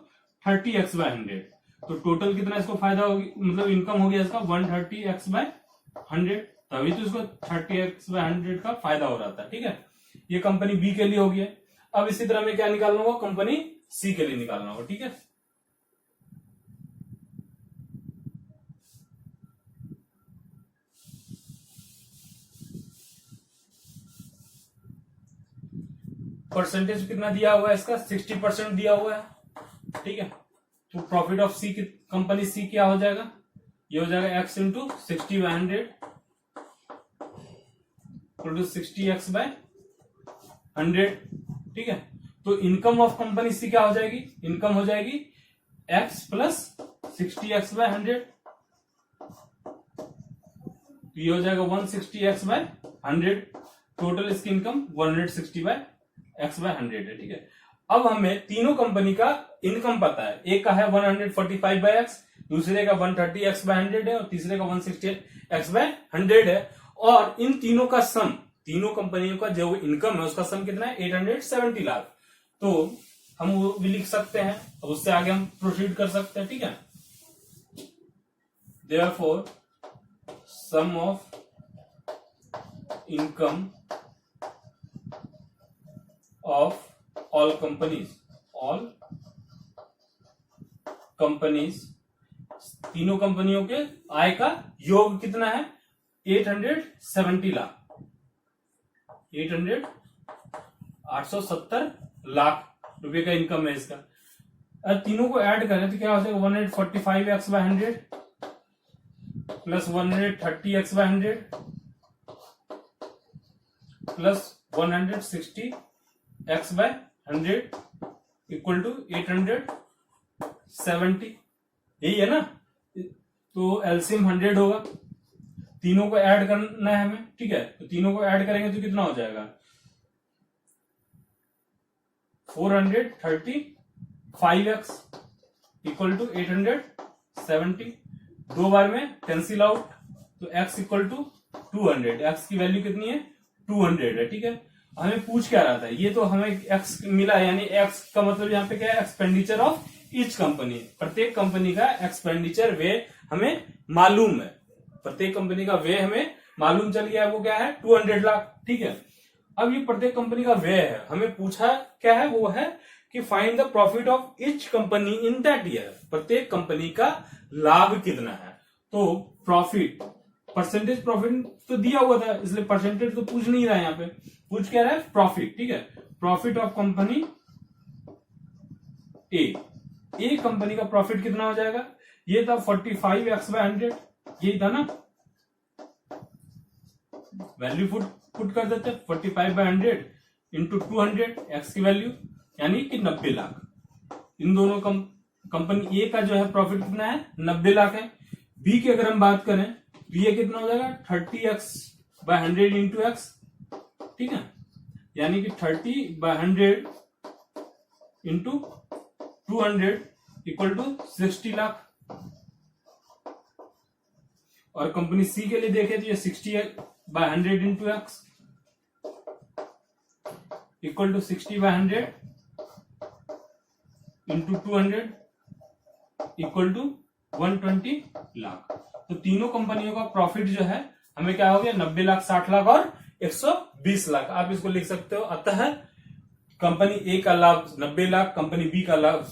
[SPEAKER 1] 30x/100, तो टोटल कितना इसको फायदा होगी, मतलब इनकम हो गया इसका 130x/100, तभी तो इसको 30x/100 का फायदा हो रहा था। ठीक है, ये कंपनी बी के लिए हो गया। अब इसी तरह में क्या निकालना होगा, कंपनी सी के लिए निकालना होगा। ठीक है, परसेंटेज कितना दिया हुआ है इसका, 60% दिया हुआ है। ठीक है, तो प्रॉफिट ऑफ सी, कंपनी सी क्या हो जाएगा, ये हो जाएगा x into 60/100, equal to 60x/100, ठीक है। तो इनकम ऑफ कंपनी सी क्या हो जाएगी, इनकम हो जाएगी x प्लस 60x/100, तो ये हो जाएगा 160x/100, टोटल इसकी इनकम 160x/100 है, ठीक है। अब हमें तीनों कंपनी का इनकम पता है, एक का है 145/x, दूसरे का 130x/100 है और तीसरे का 160x/100 है, और इन तीनों का सम, तीनों कंपनियों का जो इनकम है उसका सम कितना है 870 लाख। तो हम वो भी लिख सकते हैं, अब उससे आगे हम प्रोसीड कर सकते हैं, ठीक है। Therefore sum of income of all companies, तीनों कंपनियों के आय का योग कितना है 870 लाख, 870 लाख रुपए का इनकम है इसका। अब तीनों को ऐड करें तो क्या हो जाएगा 145x/100 plus 130x/100 plus 160x/100 equal to 870, यही है ना। तो एलसीएम 100 होगा, तीनों को ऐड करना है हमें, ठीक है। तो तीनों को ऐड करेंगे तो कितना हो जाएगा 435x इक्वल टू 870, दो बार में कैंसिल आउट, तो x इक्वल टू 200, x की वैल्यू कितनी है 200 है, ठीक है। हमें पूछ क्या रहा था, ये तो हमें x मिला, यानी x का मतलब यहाँ पे क्या है एक्सपेंडिचर ऑफ ईच कंपनी, प्रत्येक कंपनी का एक्सपेंडिचर वे हमें मालूम है, प्रत्येक कंपनी का वे हमें मालूम चल गया है, वो क्या है 200 लाख, ठीक है। अब ये प्रत्येक कंपनी का व्यय है, हमें पूछा क्या है, वो है कि find the profit of each company in that year, प्रत्येक कंपनी का लाभ कितना है। तो प्रॉफिट, परसेंटेज प्रॉफिट तो दिया हुआ था, इसलिए परसेंटेज तो पूछ नहीं रहा है, यहाँ पे पूछ क्या रहा है प्रॉफिट, ठीक है। Profit of company A company का प्रॉफिट कितना हो जाएगा, ये था 45x/100, यही था ना, वैल्यू पुट कर देते 45/100 इंटू 200, एक्स की वैल्यू यानी कि 90 लाख। इन दोनों कंपनी ए का जो है प्रॉफिट कितना है 90 लाख है। बी की अगर हम बात करें तो ये कितना हो जाएगा 30x/100 इंटू एक्स, ठीक है, यानी कि 30/100 इंटू 200 इक्वल टू 60 लाख। और कंपनी सी के लिए देखें तो ये 60/100 into X equal to 60/100 into 200 equal to 120 lakh. तो तीनों कंपनियों का प्रॉफिट जो है हमें क्या हो गया 90 लाख, 60 लाख और 120 लाख। आप इसको लिख सकते हो। अतः कंपनी ए का लाभ 90 लाख, कंपनी बी का लाभ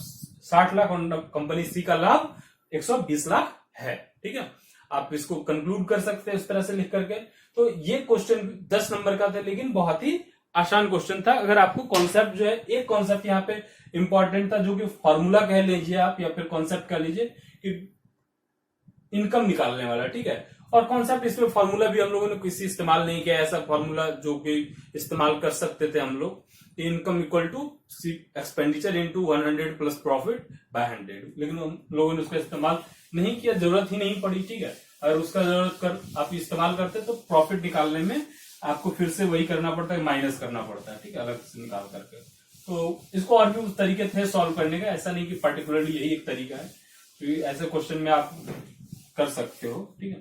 [SPEAKER 1] 60 लाख और कंपनी सी का लाभ 120 लाख है, ठीक है। आप इसको कंक्लूड कर सकते हैं इस तरह से लिख करके। तो ये क्वेश्चन 10 नंबर का था, लेकिन बहुत ही आसान क्वेश्चन था। अगर आपको कॉन्सेप्ट जो है, एक कॉन्सेप्ट यहाँ पे इंपॉर्टेंट था जो कि फॉर्मूला कह लीजिए आप या फिर कॉन्सेप्ट कह लीजिए कि इनकम निकालने वाला, ठीक है। और कॉन्सेप्ट इसमें फॉर्मूला भी हम लोगों ने किसी इस्तेमाल नहीं किया, ऐसा फॉर्मूला जो कि इस्तेमाल कर सकते थे हम लोग, income equal to expenditure into 100 plus profit by 100, लेकिन हम लोगों ने उसका इस्तेमाल नहीं किया, जरूरत ही नहीं पड़ी, ठीक है। अगर उसका जरूरत कर आप इस्तेमाल करते तो प्रॉफिट निकालने में आपको फिर से वही करना पड़ता है, माइनस करना पड़ता है, ठीक है, अलग से निकाल करके। तो इसको और भी उस तरीके थे सॉल्व करने का, ऐसा नहीं कि पर्टिकुलरली यही एक तरीका है, तो ऐसे क्वेश्चन में आप कर सकते हो, ठीक है।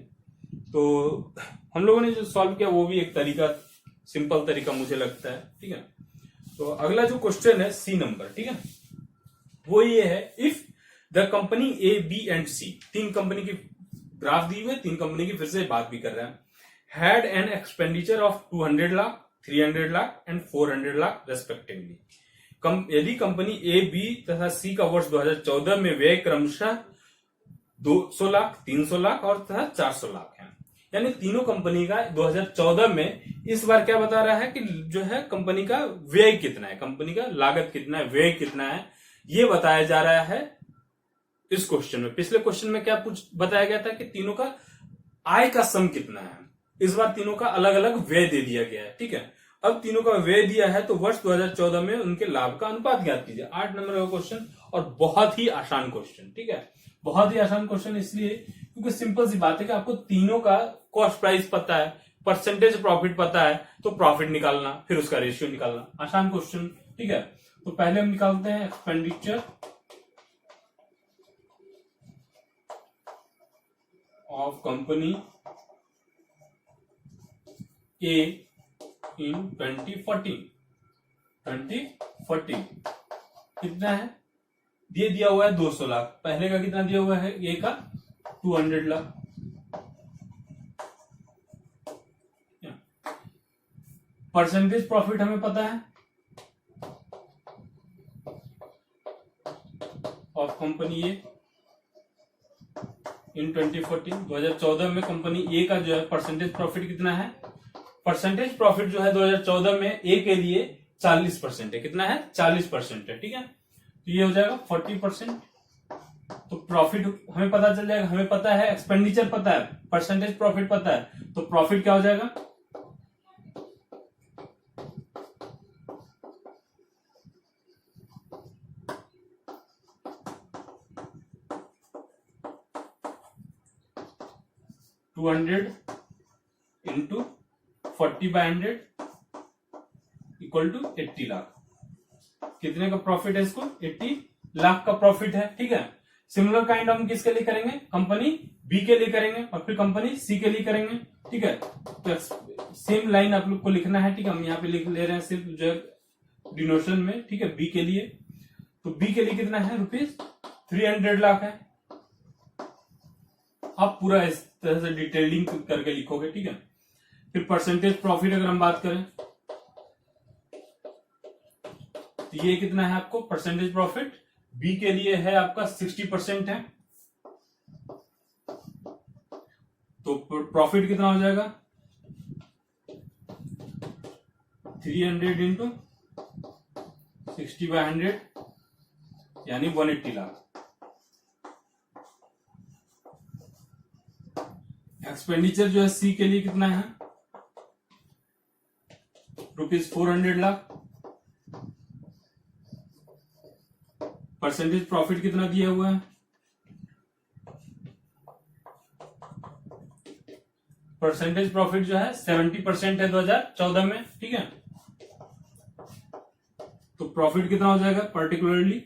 [SPEAKER 1] तो हम लोगों ने जो सॉल्व किया वो भी एक तरीका, सिंपल तरीका मुझे लगता है, ठीक है। तो अगला जो क्वेश्चन है सी नंबर, ठीक है, वो ये है if the company A B and C, तीन कंपनी की ग्राफ दी हुई है, तीन कंपनी की फिर से बात भी कर रहे हैं, had an expenditure of 200 lakh 300 lakh and 400 lakh respectively. यदि कंपनी ए बी तथा सी का वर्ष 2014 में व्यय क्रमशः 200 लाख 300 लाख और तथा 400 लाख है, यानी तीनों कंपनी का 2014 में इस बार क्या बता रहा है कि जो है कंपनी का व्यय कितना है, कंपनी का लागत कितना है, व्यय कितना है, ये बताया जा रहा है इस क्वेश्चन में। पिछले क्वेश्चन में क्या बताया गया था कि तीनों का आय का सम कितना है, इस बार तीनों का अलग अलग व्यय दे दिया गया है, ठीक है। अब तीनों का व्यय दिया है तो वर्ष 2014 में उनके लाभ का अनुपात ज्ञात कीजिए। 8 नंबर का क्वेश्चन और बहुत ही आसान क्वेश्चन, ठीक है। बहुत ही आसान क्वेश्चन इसलिए क्योंकि सिंपल सी बात है कि आपको तीनों का कॉस्ट प्राइस पता है, परसेंटेज प्रॉफिट पता है, तो प्रॉफिट निकालना, फिर उसका रेशियो निकालना, आसान क्वेश्चन, ठीक है। तो पहले हम निकालते हैं एक्सपेंडिचर ऑफ कंपनी ए इन 2014 कितना है, ये दिया हुआ है 200 लाख। पहले का कितना दिया हुआ है, ए का 200 लाख। परसेंटेज प्रॉफिट हमें पता है ऑफ कंपनी ए इन 2014 में कंपनी ए का जो है परसेंटेज प्रॉफिट कितना है, परसेंटेज प्रॉफिट जो है 2014 में ए के लिए 40% है। कितना है, 40% है, ठीक है। तो ये हो जाएगा 40%। तो प्रॉफिट हमें पता चल जाएगा, हमें पता है एक्सपेंडिचर पता है, परसेंटेज प्रॉफिट पता है, तो प्रॉफिट क्या हो जाएगा, $200 इंटू 40/100 इक्वल टू 80 लाख। कितने का प्रॉफिट है इसको, 80 लाख का प्रॉफिट है, ठीक है। सिमिलर काइंड हम किसके लिए करेंगे, कंपनी बी के लिए करेंगे और फिर कंपनी सी के लिए करेंगे, ठीक है। तो सेम लाइन आप लोग को लिखना है, ठीक है। हम यहाँ पे लिख ले रहे हैं सिर्फ जो है डिनोशन में, ठीक है, बी के लिए। तो बी के लिए कितना है, ₹300 लाख है। आप पूरा इस तरह से डिटेलिंग करके लिखोगे, ठीक है। फिर परसेंटेज प्रॉफिट अगर हम बात करें तो ये कितना है आपको, परसेंटेज प्रॉफिट बी के लिए है आपका 60% है। तो प्रॉफिट कितना हो जाएगा, 300 इंटू 60/100 यानी 180 लाख। एक्सपेंडिचर जो है सी के लिए कितना है, ₹400 लाख। परसेंटेज प्रॉफिट कितना दिया हुआ है, परसेंटेज प्रॉफिट जो है 70% है 2014 में, ठीक है। तो प्रॉफिट कितना हो जाएगा, पर्टिकुलरली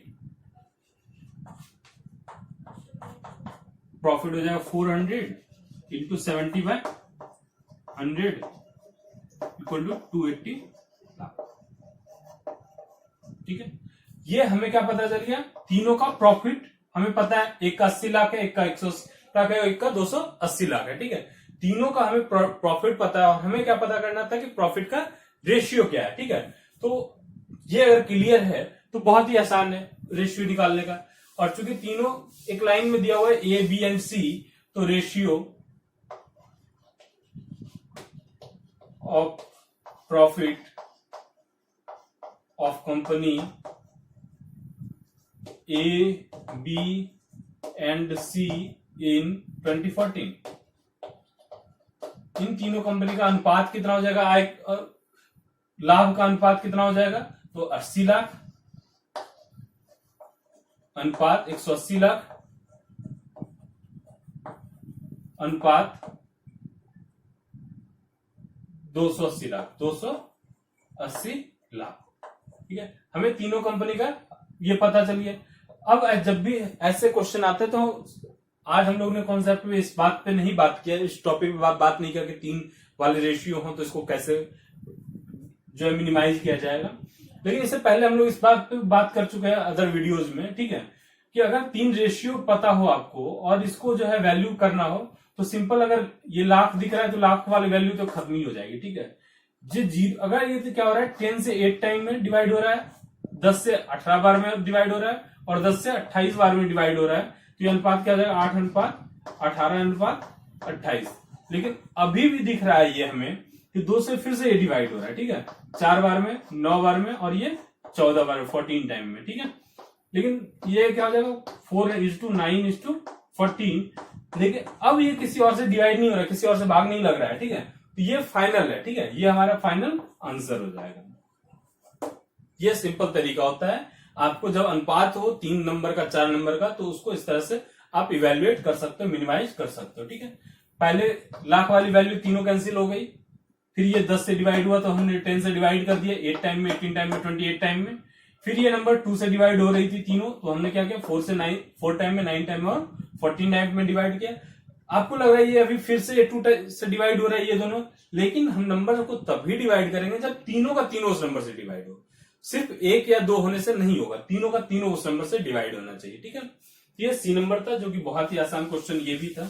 [SPEAKER 1] प्रॉफिट हो जाएगा 400 इंटू 70/100 इक्वल टू 280 लाख, ठीक है। ये हमें क्या पता चल गया, तीनों का प्रॉफिट हमें पता है, एक का 80 लाख है, एक का 180 लाख है, एक का 280 लाख है, ठीक है। तीनों का हमें प्रॉफिट पता है और हमें क्या पता करना था कि प्रॉफिट का रेशियो क्या है, ठीक है। तो ये अगर क्लियर है तो बहुत ही आसान है रेशियो निकालने का। और चूंकि तीनों एक लाइन में दिया हुआ है ए बी एंड सी, तो ratio of profit of company A B and C in 2014, इन तीनों कंपनी का अनुपात कितना हो जाएगा, आय लाभ का अनुपात कितना हो जाएगा, तो 80 लाख अनुपात 180 लाख अनुपात 280 लाख, 280 लाख, ठीक है। हमें तीनों कंपनी का ये पता चल गया। अब जब भी ऐसे क्वेश्चन आते हैं तो आज हम लोग ने कॉन्सेप्ट में इस बात पे नहीं बात किया, इस टॉपिक पे बात नहीं किया कि 3 वाले रेशियो हो तो इसको कैसे जो है मिनिमाइज किया जाएगा। लेकिन इससे पहले हम लोग इस बात पे बात कर चुके हैं अदर वीडियोज में, ठीक है, कि अगर 3 रेशियो पता हो आपको और इसको जो है वैल्यू करना हो तो सिंपल, अगर ये लाख दिख रहा है तो लाख वाली वैल्यू तो खत्म ही हो जाएगी, ठीक है। अगर ये तो क्या हो रहा है, 10 से 8 टाइम में डिवाइड हो रहा है, 10 से 18 बार में डिवाइड हो रहा है और 10 से 28 बार में डिवाइड हो रहा है, तो ये अनुपात क्या हो जाएगा, 8:18:28। लेकिन अभी भी दिख रहा है ये हमें कि 2 से फिर से ये डिवाइड हो रहा है, ठीक है, 4 बार में, 9 बार में और ये 14 बार में, 14 टाइम में, ठीक है। लेकिन ये क्या हो जाएगा, 4:9:14। लेकिन अब ये किसी और से डिवाइड नहीं हो रहा है, किसी और से भाग नहीं लग रहा है, ठीक है। तो ये फाइनल है, ठीक है, ये हमारा फाइनल आंसर हो जाएगा। ये सिंपल तरीका होता है, आपको जब अनुपात हो 3 नंबर का 4 नंबर का, तो उसको इस तरह से आप इवेल्युएट कर सकते हो, मिनिमाइज कर सकते हो, ठीक है। पहले लाख वाली वैल्यू तीनों कैंसिल हो गई, फिर ये 10 से डिवाइड हुआ तो हमने 10 से डिवाइड कर दिया, 8 टाइम में, 18 टाइम में, 28 टाइम में। फिर ये नंबर 2 से डिवाइड हो रही थी तीनों, तो हमने क्या किया, 4 से 9, 4 टाइम में, 9 टाइम में और 14 टाइम में डिवाइड किया। आपको लग रहा है ये अभी फिर से 2 से डिवाइड हो रहा है ये दोनों, लेकिन हम नंबर को तभी डिवाइड करेंगे जब तीनों का तीनों उस नंबर से डिवाइड हो। सिर्फ 1 या 2 होने से नहीं होगा, तीनों का तीनों उस नंबर से डिवाइड होना चाहिए, ठीक है। ये सी नंबर था, जो कि बहुत ही आसान क्वेश्चन ये भी था।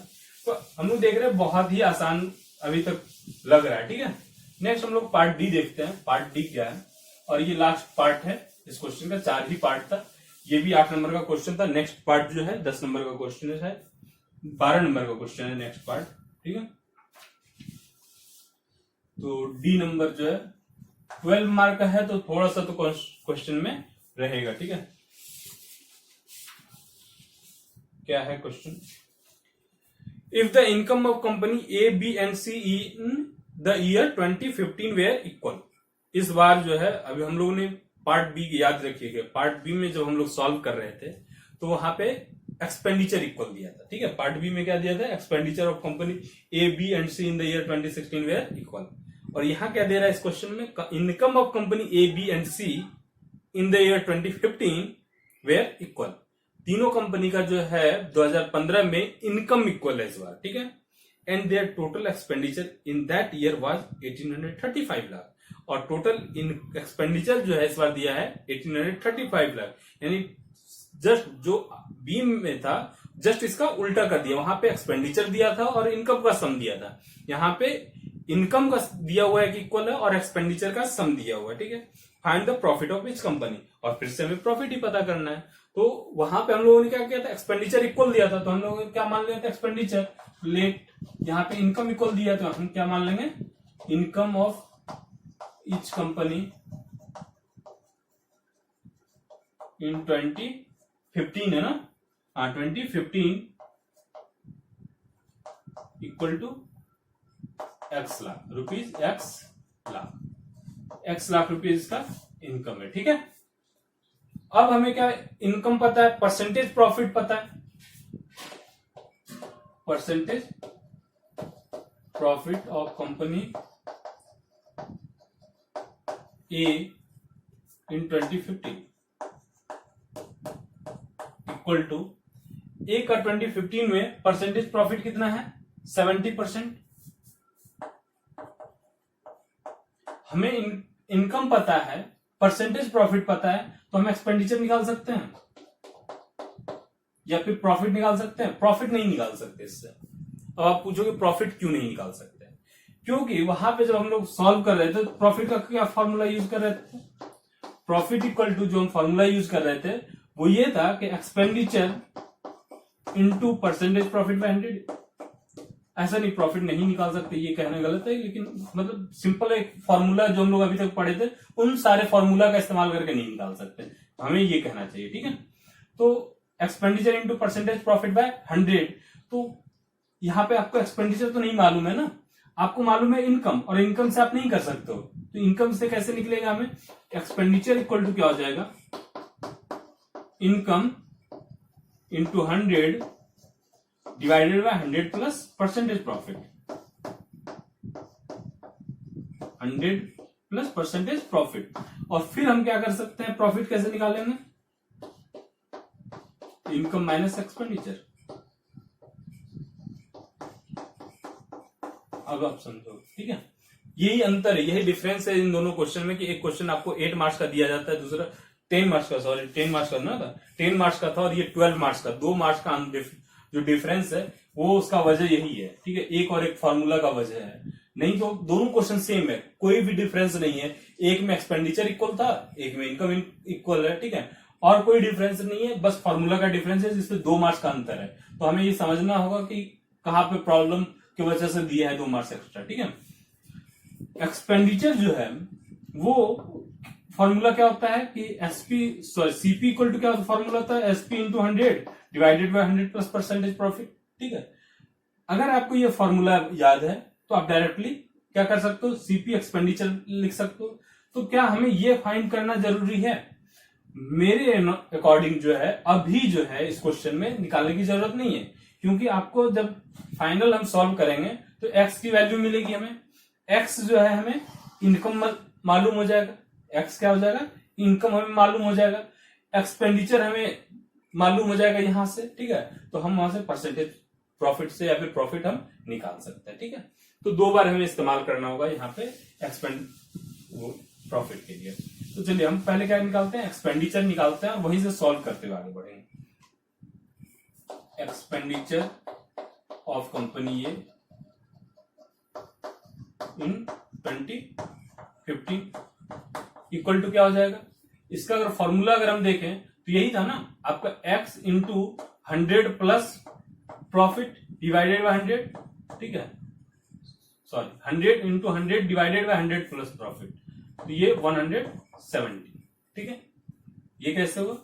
[SPEAKER 1] तो हम लोग देख रहे हैं बहुत ही आसान अभी तक लग रहा है, ठीक है। नेक्स्ट हम लोग पार्ट डी देखते हैं, पार्ट डी क्या है, और ये लास्ट पार्ट है इस क्वेश्चन का। 4 ही पार्ट था, ये भी 8 नंबर का क्वेश्चन था। नेक्स्ट पार्ट जो है 10 नंबर का क्वेश्चन है, 12 नंबर का क्वेश्चन है नेक्स्ट पार्ट, ठीक है। तो डी नंबर जो है 12 मार्क का है, तो थोड़ा सा तो क्वेश्चन में रहेगा, ठीक है। क्या है question? If the income of company A, B and C in the year 2015 were equal. इस बार जो है अभी हम लोगों ने पार्ट बी याद रखिएगा, पार्ट बी में जब हम लोग सॉल्व कर रहे थे तो वहां पे एक्सपेंडिचर इक्वल दिया था, ठीक है। पार्ट बी में क्या दिया था, expenditure of company A, B and C in the year 2016 were equal. और यहां क्या दे रहा है इस क्वेश्चन में, income of company A, B and C in the year 2015 were equal. तीनों कंपनी का जो है 2015 में इनकम इक्वल है इस बार, ठीक है। And their total expenditure in that year was 1835 lakh, और टोटल इन एक्सपेंडिचर जो है इस बार दिया है 1835 लाख, यानी जस्ट जो बी में था जस्ट इसका उल्टा कर दिया। वहां पे एक्सपेंडिचर दिया था और इनकम का सम दिया था, यहाँ पे इनकम का दिया हुआ है कि इक्वल है और एक्सपेंडिचर का सम दिया हुआ है, ठीक है। Find the profit of each company, और फिर से हमें प्रॉफिट ही पता करना है। तो वहां पे हम लोगों ने क्या किया था, एक्सपेंडिचर इक्वल दिया था, तो हम लोगों ने क्या मान लिया था, एक्सपेंडिचर। लेट यहाँ पे इनकम इक्वल दिया, तो हम क्या मान लेंगे, income of each company in 2015 है ना, हाँ 2015 equal to X lakh rupees, X lakh rupees का इनकम है, ठीक है। अब हमें क्या इनकम पता है, परसेंटेज प्रॉफिट पता है, percentage profit of company A in 2015 equal to, A का 2015 में परसेंटेज प्रॉफिट कितना है, 70%। हमें इनकम पता है, परसेंटेज प्रॉफिट पता है, तो हम एक्सपेंडिचर निकाल सकते हैं या फिर प्रॉफिट निकाल सकते हैं। प्रॉफिट नहीं निकाल सकते इससे। अब आप पूछोगे प्रॉफिट क्यों नहीं निकाल सकते, क्योंकि वहां पे जब हम लोग सॉल्व कर रहे थे तो प्रॉफिट का क्या फॉर्मूला यूज कर रहे थे, प्रॉफिट इक्वल टू जो हम फॉर्मूला यूज कर रहे थे वो ये था कि expenditure into percentage profit by 100। ऐसा नहीं, प्रॉफिट नहीं निकाल सकते, ये कहना गलत है, लेकिन मतलब सिंपल एक फॉर्मूला जो हम लोग अभी तक पढ़े थे उन सारे फॉर्मूला का इस्तेमाल करके नहीं निकाल सकते, हमें ये कहना चाहिए, ठीक है। तो expenditure into percentage profit by 100, तो यहाँ पे आपको एक्सपेंडिचर तो नहीं मालूम है ना, आपको मालूम है इनकम, और इनकम से आप नहीं कर सकते हो, तो इनकम से कैसे निकलेगा, हमें एक्सपेंडिचर इक्वल टू क्या हो जाएगा, income into 100 divided by 100 plus percentage profit, 100 plus percentage profit. और फिर हम क्या कर सकते हैं, प्रॉफिट कैसे निकालेंगे, इनकम माइनस एक्सपेंडिचर। अब आप समझो, ठीक है। यही अंतर है, यही डिफरेंस है इन दोनों क्वेश्चन में, कि एक क्वेश्चन आपको 8 मार्क्स का दिया जाता है, दूसरा 10 मार्क्स का, सॉरी 10 मार्क्स का ना था, 10 मार्क्स का था, और ये 12 मार्क्स का, 2 मार्क्स का जो डिफरेंस है वो उसका वजह यही है, ठीक है। एक और एक फॉर्मूला का वजह है, नहीं तो दोनों क्वेश्चन सेम है, कोई भी डिफरेंस नहीं है। एक में एक्सपेंडिचर इक्वल था, एक में इनकम इक्वल है, ठीक है, और कोई डिफरेंस नहीं है, बस फॉर्मूला का डिफरेंस है जिसमें 2 मार्क्स का अंतर है। तो हमें ये समझना होगा कि कहां पे प्रॉब्लम की वजह से दिया है 2 मार्क्स एक्स्ट्रा, ठीक है। एक्सपेंडिचर जो है वो फॉर्मूला क्या होता है कि सीपी इक्वल टू क्या फॉर्मूला होता है, SP into 100 divided by 100 plus percentage profit, ठीक है। अगर आपको ये फॉर्मूला याद है तो आप डायरेक्टली क्या कर सकते हो, सीपी एक्सपेंडिचर लिख सकते हो। तो क्या हमें ये फाइंड करना जरूरी है? मेरे अकॉर्डिंग जो है अभी जो है इस क्वेश्चन में निकालने की जरूरत नहीं है, क्योंकि आपको जब फाइनल हम सॉल्व करेंगे तो एक्स की वैल्यू मिलेगी हमें। एक्स जो है हमें इनकम मालूम हो जाएगा, एक्स क्या हो जाएगा, इनकम हमें मालूम हो जाएगा, एक्सपेंडिचर हमें मालूम हो जाएगा यहां से, ठीक है। तो हम वहां से परसेंटेज प्रॉफिट से या फिर प्रॉफिट हम निकाल सकते हैं, ठीक है। तो दो बार हमें इस्तेमाल करना होगा यहाँ पे एक्सपेंड प्रॉफिट के लिए। तो चलिए हम पहले क्या निकालते हैं, एक्सपेंडिचर निकालते हैं और वहीं से सॉल्व करते हुए आगे बढ़ेंगे। Expenditure of company A in 2015 equal to क्या हो जाएगा, इसका अगर फॉर्मूला अगर हम देखें तो यही था ना आपका, x into 100 plus profit divided by 100, ठीक है, sorry 100 into 100 divided by 100 plus profit, तो ये 170, ठीक है। ये कैसे हुआ,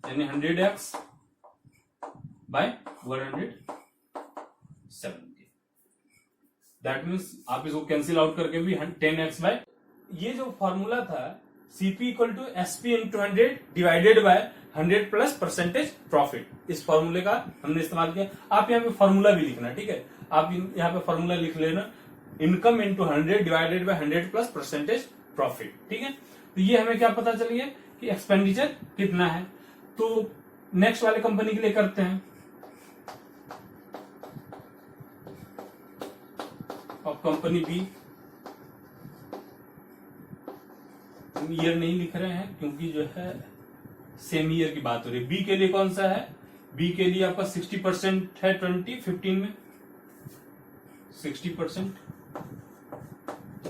[SPEAKER 1] यानी 100x बाय 170, दैट मीन्स आप इसको कैंसिल आउट करके भी 10x बाय, ये जो फॉर्मूला था CP equal to SP into 100 divided by 100 plus percentage profit, इस फॉर्मूले का हमने इस्तेमाल किया। आप यहाँ पे फॉर्मूला भी लिखना, ठीक है, आप यहाँ पे फॉर्मूला लिख लेना, income into 100 divided by 100 plus percentage profit, ठीक है। तो ये हमें क्या पता चल गया कि एक्सपेंडिचर कितना है। तो नेक्स्ट वाले कंपनी के लिए करते हैं, और कंपनी बी, ईयर नहीं लिख रहे हैं क्योंकि जो है सेम ईयर की बात हो रही है। बी के लिए कौन सा है, बी के लिए आपका 60% है 2015 में 60%,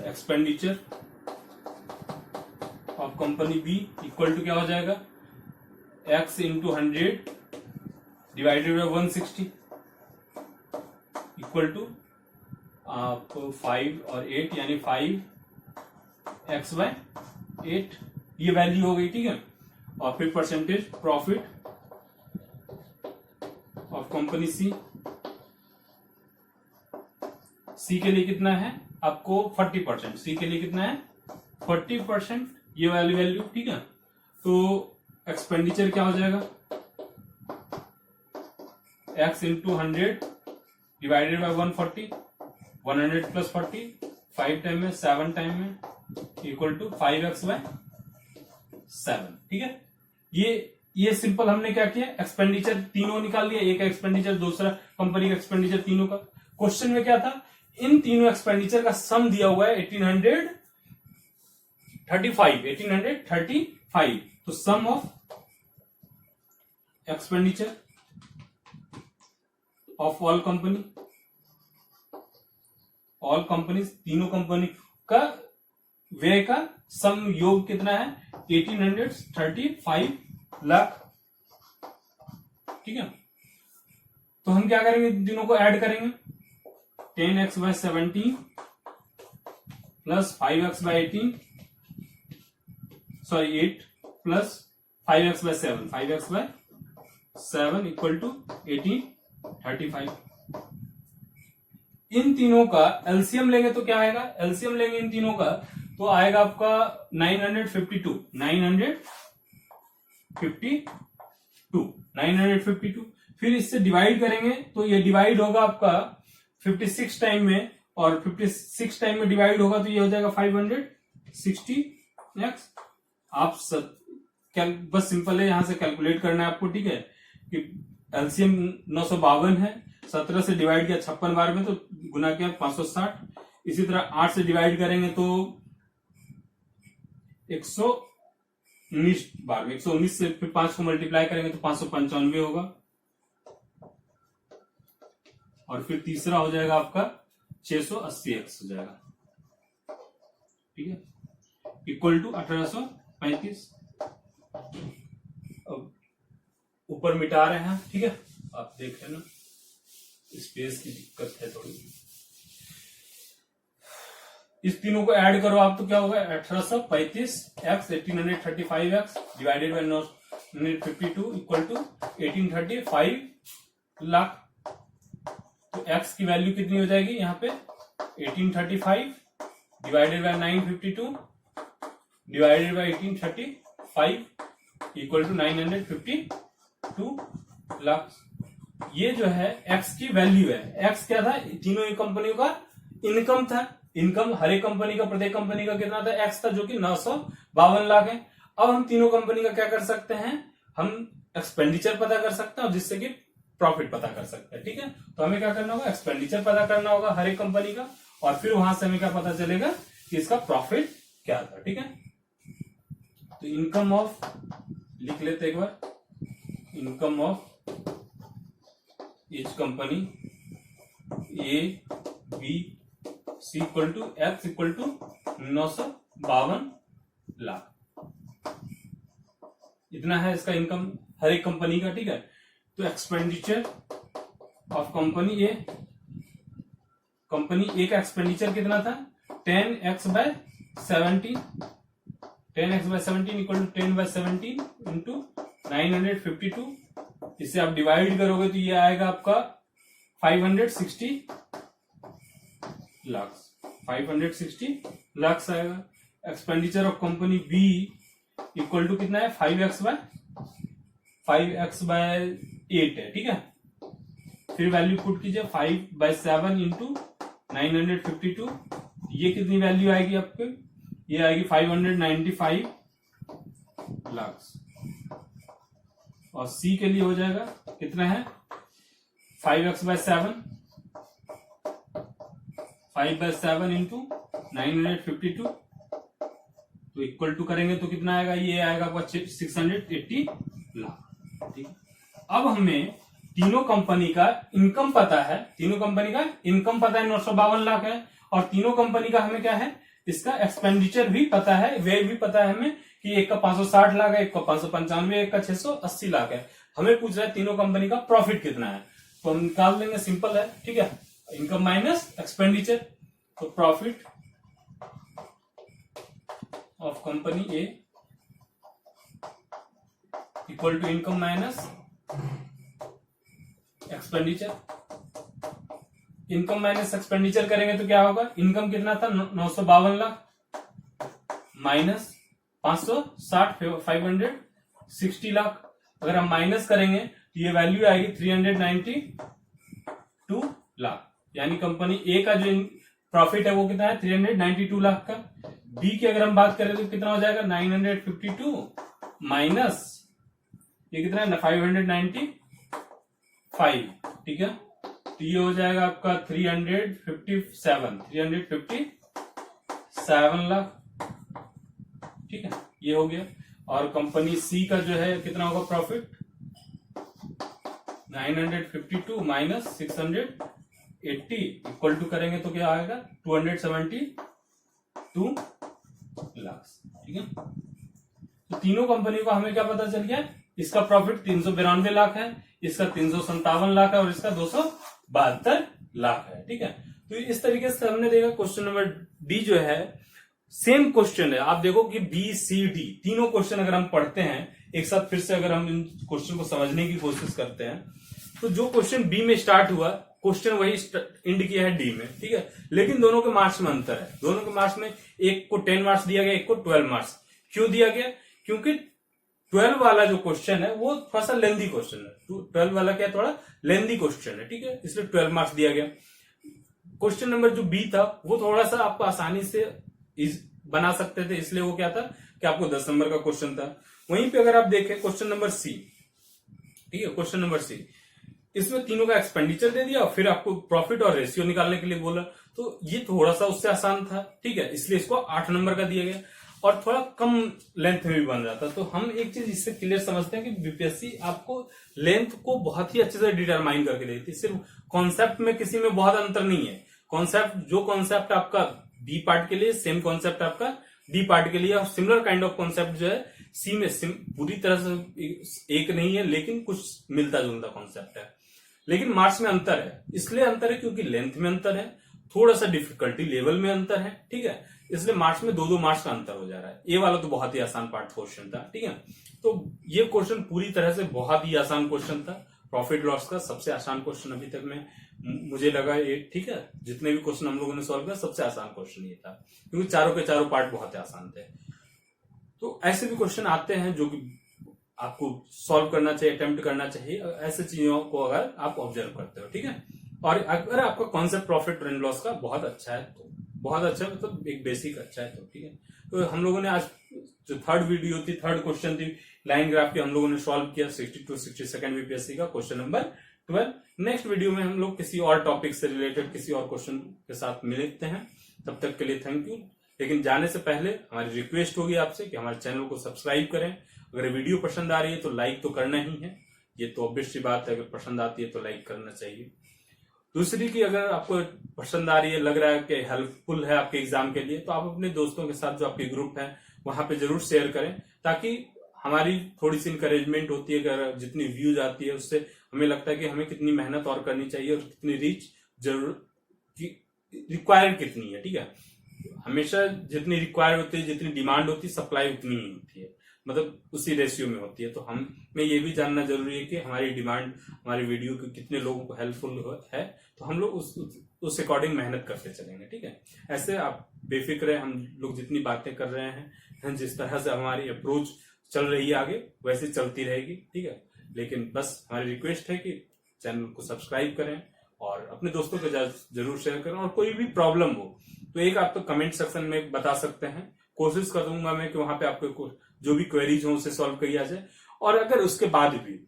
[SPEAKER 1] expenditure of company B equal to क्या हो जाएगा, x into 100 divided by 160 equal to आप 5 और 8 यानी 5x बाय 8, ये वैल्यू हो गई, ठीक है। और फिर परसेंटेज प्रॉफिट ऑफ कंपनी सी, सी के लिए कितना है आपको 40%, सी के लिए कितना है 40%, ये वाली वैल्यू, ठीक है। तो एक्सपेंडिचर क्या हो जाएगा, x into 100 divided bye 140, 100 plus 40, 5 time में 7 टाइम में इक्वल टू 5x बाय 7, ठीक है। ये सिंपल हमने क्या किया, एक्सपेंडिचर तीनों निकाल लिया, एक एक्सपेंडिचर, दूसरा कंपनी का एक्सपेंडिचर, तीनों का। क्वेश्चन में क्या था, इन तीनों एक्सपेंडिचर का सम दिया हुआ है 1835, तो sum of expenditure of all company, तीनों कंपनी का व्यय का सम योग कितना है 1835 लाख, ठीक है। तो हम क्या करेंगे, तीनों को ऐड करेंगे, 10x by 17 plus 5x by 18, sorry 8 plus 5x by 7, 5x by 7 equal to 1835। इन तीनों का एलसीएम लेंगे तो क्या आएगा, एलसीएम लेंगे इन तीनों का तो आएगा आपका 952, फिर इससे डिवाइड करेंगे तो ये डिवाइड होगा आपका 56 टाइम में, और 56 टाइम में डिवाइड होगा तो ये हो जाएगा 560x। आप बस सिंपल है, यहां से कैलकुलेट करना है आपको, ठीक है, कि एलसीएम 952 है, 17 से डिवाइड किया 56 बार में तो गुना किया 560, इसी तरह 8 से डिवाइड करेंगे तो 119 बार में, 119 से फिर 5 को मल्टीप्लाई करेंगे तो 595 होगा, और फिर तीसरा हो जाएगा आपका 680x हो जाएगा, ठीक है, इक्वल टू 1835। अब ऊपर मिटा रहे हैं, ठीक है, आप देख लेना, स्पेस की दिक्कत है थोड़ी। इस तीनों को ऐड करो आप तो क्या होगा 1835x 1835x divided by 952 equal to 1835 lakh. तो तो x की वैल्यू कितनी हो जाएगी यहाँ पे 1835 divided by 952 divided by 1835 equal to 952 lakh. ये जो है x की वैल्यू है। x क्या था, तीनों ही कंपनियों का इनकम था। इनकम हर एक कंपनी का, प्रत्येक कंपनी का कितना था, x था, जो कि 952 लाख है। अब हम तीनों कंपनी का क्या कर सकते हैं, हम एक्सपेंडिचर पता कर सकते हैं और जिससे कि प्रॉफिट पता कर सकते हैं। ठीक है, तो हमें क्या करना होगा, एक्सपेंडिचर पता करना होगा हर एक कंपनी का, और फिर वहां से हमें क्या पता चलेगा कि इसका प्रॉफिट क्या था। ठीक है, तो इनकम ऑफ लिख लेते एक बार, income of each company A B C equal to X equal to 952 lakh. इतना है इसका इनकम हर एक कंपनी का। ठीक है, तो expenditure of company A, company A का एक्सपेंडिचर कितना था 10x/17, 10x/17 equal to 10/17 into 952। इसे आप डिवाइड करोगे तो ये आएगा आपका 560 लाख, 560 लाख आएगा। Expenditure of company B equal to कितना है 5x/8 है। ठीक है, फिर वैल्यू पुट कीजिए 5/7 इंटू 952, ये कितनी वैल्यू आएगी आपके, ये आएगी 595 लाख। और सी के लिए हो जाएगा कितना है 5x/7, 5/7 इंटू 952, तो इक्वल टू करेंगे तो कितना आएगा, ये आएगा आपका 680 लाख। ठीक है, अब हमें तीनों कंपनी का इनकम पता है, तीनों कंपनी का इनकम पता है 952 लाख है, और तीनों कंपनी का हमें क्या है, इसका एक्सपेंडिचर भी पता है, वे भी पता है हमें कि एक का 560 लाख है, एक का 595, एक का 680 लाख है। हमें पूछ रहा है तीनों कंपनी का प्रॉफिट कितना है, तो हम निकाल लेंगे, सिंपल है। ठीक है, इनकम माइनस एक्सपेंडिचर, तो profit of company A equal to income minus expenditure. Income minus expenditure करेंगे तो क्या होगा, इनकम कितना था 952 लाख माइनस 560 560 लाख। अगर हम माइनस करेंगे तो ये वैल्यू आएगी 392 लाख, यानी कंपनी ए का जो प्रॉफिट है वो कितना है 392 लाख का। बी की अगर हम बात करें तो कितना हो जाएगा 952 माइनस ये कितना है 595। ठीक है, तो ये हो जाएगा आपका 357 लाख। ठीक है, ये हो गया। और कंपनी सी का जो है कितना होगा प्रॉफिट 952 माइनस 680 इक्वल टू करेंगे तो क्या आएगा 272 लाख। ठीक है, तो तीनों कंपनी को हमें क्या पता चल गया, इसका प्रॉफिट 392 लाख है, इसका 357 लाख है और इसका 272 लाख है। ठीक है, तो इस तरीके से हमने देखा क्वेश्चन नंबर डी जो है सेम क्वेश्चन है। आप देखो कि बी सी डी तीनों क्वेश्चन अगर हम पढ़ते हैं एक साथ, फिर से अगर हम इन क्वेश्चन को समझने की कोशिश करते हैं तो जो क्वेश्चन बी में स्टार्ट हुआ क्वेश्चन वही एंड किया है डी में। ठीक है, लेकिन दोनों के मार्क्स में अंतर है। दोनों के मार्क्स में एक को 10 मार्क्स दिया गया, एक को 12 मार्क्स। क्यों दिया गया, क्योंकि 12 वाला जो क्वेश्चन है वो थोड़ा सा लेंदी क्वेश्चन है। 12 वाला क्या थोड़ा लेंदी क्वेश्चन है। ठीक है, इसलिए 12 मार्क्स दिया गया। क्वेश्चन नंबर जो बी था वो थोड़ा सा आपको आसानी से बना सकते थे, इसलिए वो क्या था कि आपको 10 नंबर का क्वेश्चन था। वहीं पे अगर आप देखें क्वेश्चन नंबर सी, ठीक है, क्वेश्चन नंबर सी, इसमें तीनों का एक्सपेंडिचर दे दिया और फिर आपको प्रॉफिट और रेशियो निकालने के लिए बोला, तो ये थोड़ा सा उससे आसान था। ठीक है, इसलिए इसको 8 नंबर का दिया गया और थोड़ा कम लेंथ में भी बन जाता। तो हम एक चीज इससे क्लियर समझते हैं कि बीपीएससी आपको लेंथ को बहुत ही अच्छे से डिटरमाइन करके देती है। सिर्फ कॉन्सेप्ट में किसी में बहुत अंतर नहीं है। कॉन्सेप्ट जो कॉन्सेप्ट आपका बी पार्ट के लिए सेम कॉन्सेप्ट आपका डी पार्ट के लिए, और सिमिलर काइंड ऑफ कॉन्सेप्ट जो है सी में पूरी तरह से एक नहीं है, लेकिन कुछ मिलता जुलता कॉन्सेप्ट है। लेकिन मार्क्स में अंतर है, इसलिए अंतर है क्योंकि लेंथ में अंतर है, थोड़ा सा डिफिकल्टी लेवल में अंतर है। ठीक है, इसलिए मार्क्स में 2-2 मार्क्स का अंतर हो जा रहा है। ये वाला तो बहुत ही आसान पार्ट क्वेश्चन था। ठीक है, तो ये क्वेश्चन पूरी तरह से बहुत ही आसान क्वेश्चन था। प्रॉफिट लॉस का सबसे आसान क्वेश्चन अभी तक मैं मुझे लगा ये ठीक है, जितने भी क्वेश्चन हम लोगों ने सॉल्व किया सबसे आसान क्वेश्चन ये था, क्योंकि चारों के चारों पार्ट बहुत आसान थे। तो ऐसे भी क्वेश्चन आते हैं जो कि आपको सॉल्व करना चाहिए, अटेम्प्ट करना चाहिए, ऐसे चीजों को अगर आप ऑब्जर्व करते हो, ठीक है। और अगर आपका कॉन्सेप्ट प्रॉफिट एंड लॉस का बहुत अच्छा है तो बहुत अच्छा, मतलब एक बेसिक अच्छा है तो ठीक है। तो हम लोगों ने आज जो थर्ड वीडियो थी, थर्ड क्वेश्चन थी लाइन ग्राफ की, हम लोगों ने सॉल्व किया 62 62 बीपीएससी का क्वेश्चन नंबर 12। नेक्स्ट वीडियो में हम लोग किसी और टॉपिक से रिलेटेड किसी और क्वेश्चन के साथ मिलते हैं। तब तक के लिए थैंक यू। लेकिन जाने से पहले हमारी रिक्वेस्ट होगी आपसे कि हमारे चैनल को सब्सक्राइब करें। अगर वीडियो पसंद आ रही है तो लाइक तो करना ही है, ये तो ऑब्वियस सी बात है, अगर पसंद आती है तो लाइक करना चाहिए। दूसरी की अगर आपको पसंद आ रही है, लग रहा है कि हेल्पफुल है आपके एग्जाम के लिए, तो आप अपने दोस्तों के साथ जो आपके ग्रुप है वहां पे जरूर शेयर करें, ताकि हमारी थोड़ी सी इंकरेजमेंट होती है। अगर जितनी व्यूज आती है उससे हमें लगता है कि हमें कितनी मेहनत और करनी चाहिए और कितनी रीच जरूर रिक्वायर्ड कितनी है, ठीक है। हमेशा जितनी रिक्वायर्ड होती है, जितनी डिमांड होती है, सप्लाई उतनी ही होती है, मतलब उसी रेशियो में होती है। तो हमें ये भी जानना जरूरी है कि हमारी डिमांड हमारी वीडियो के कितने लोगों को हेल्पफुल है, तो हम लोग उस अकॉर्डिंग मेहनत करते चलेंगे, ठीक है। ऐसे आप बेफिक्र है, हम लोग जितनी बातें कर रहे हैं, जिस तरह से हमारी अप्रोच चल रही है आगे वैसे चलती रहेगी, ठीक है। लेकिन बस हमारी रिक्वेस्ट है कि चैनल को सब्सक्राइब करें और अपने दोस्तों के साथ जरूर शेयर करें। और कोई भी प्रॉब्लम हो तो एक आप तो कमेंट सेक्शन में बता सकते हैं, कोशिश करूंगा मैं कि वहां पे आपको जो भी क्वेरीज हो उसे सॉल्व किया जाए। और अगर उसके बाद भी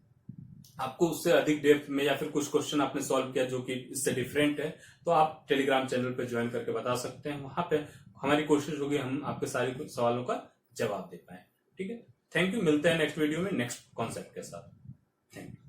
[SPEAKER 1] आपको उससे अधिक डेप्थ में या फिर कुछ क्वेश्चन आपने सॉल्व किया जो कि इससे डिफरेंट है, तो आप टेलीग्राम चैनल पे ज्वाइन करके बता सकते हैं। वहां पे हमारी कोशिश होगी हम आपके सारे सवालों का जवाब दे पाए, ठीक है। Thank you. मिलते हैं नेक्स्ट वीडियो में नेक्स्ट कॉन्सेप्ट के साथ। Thank you.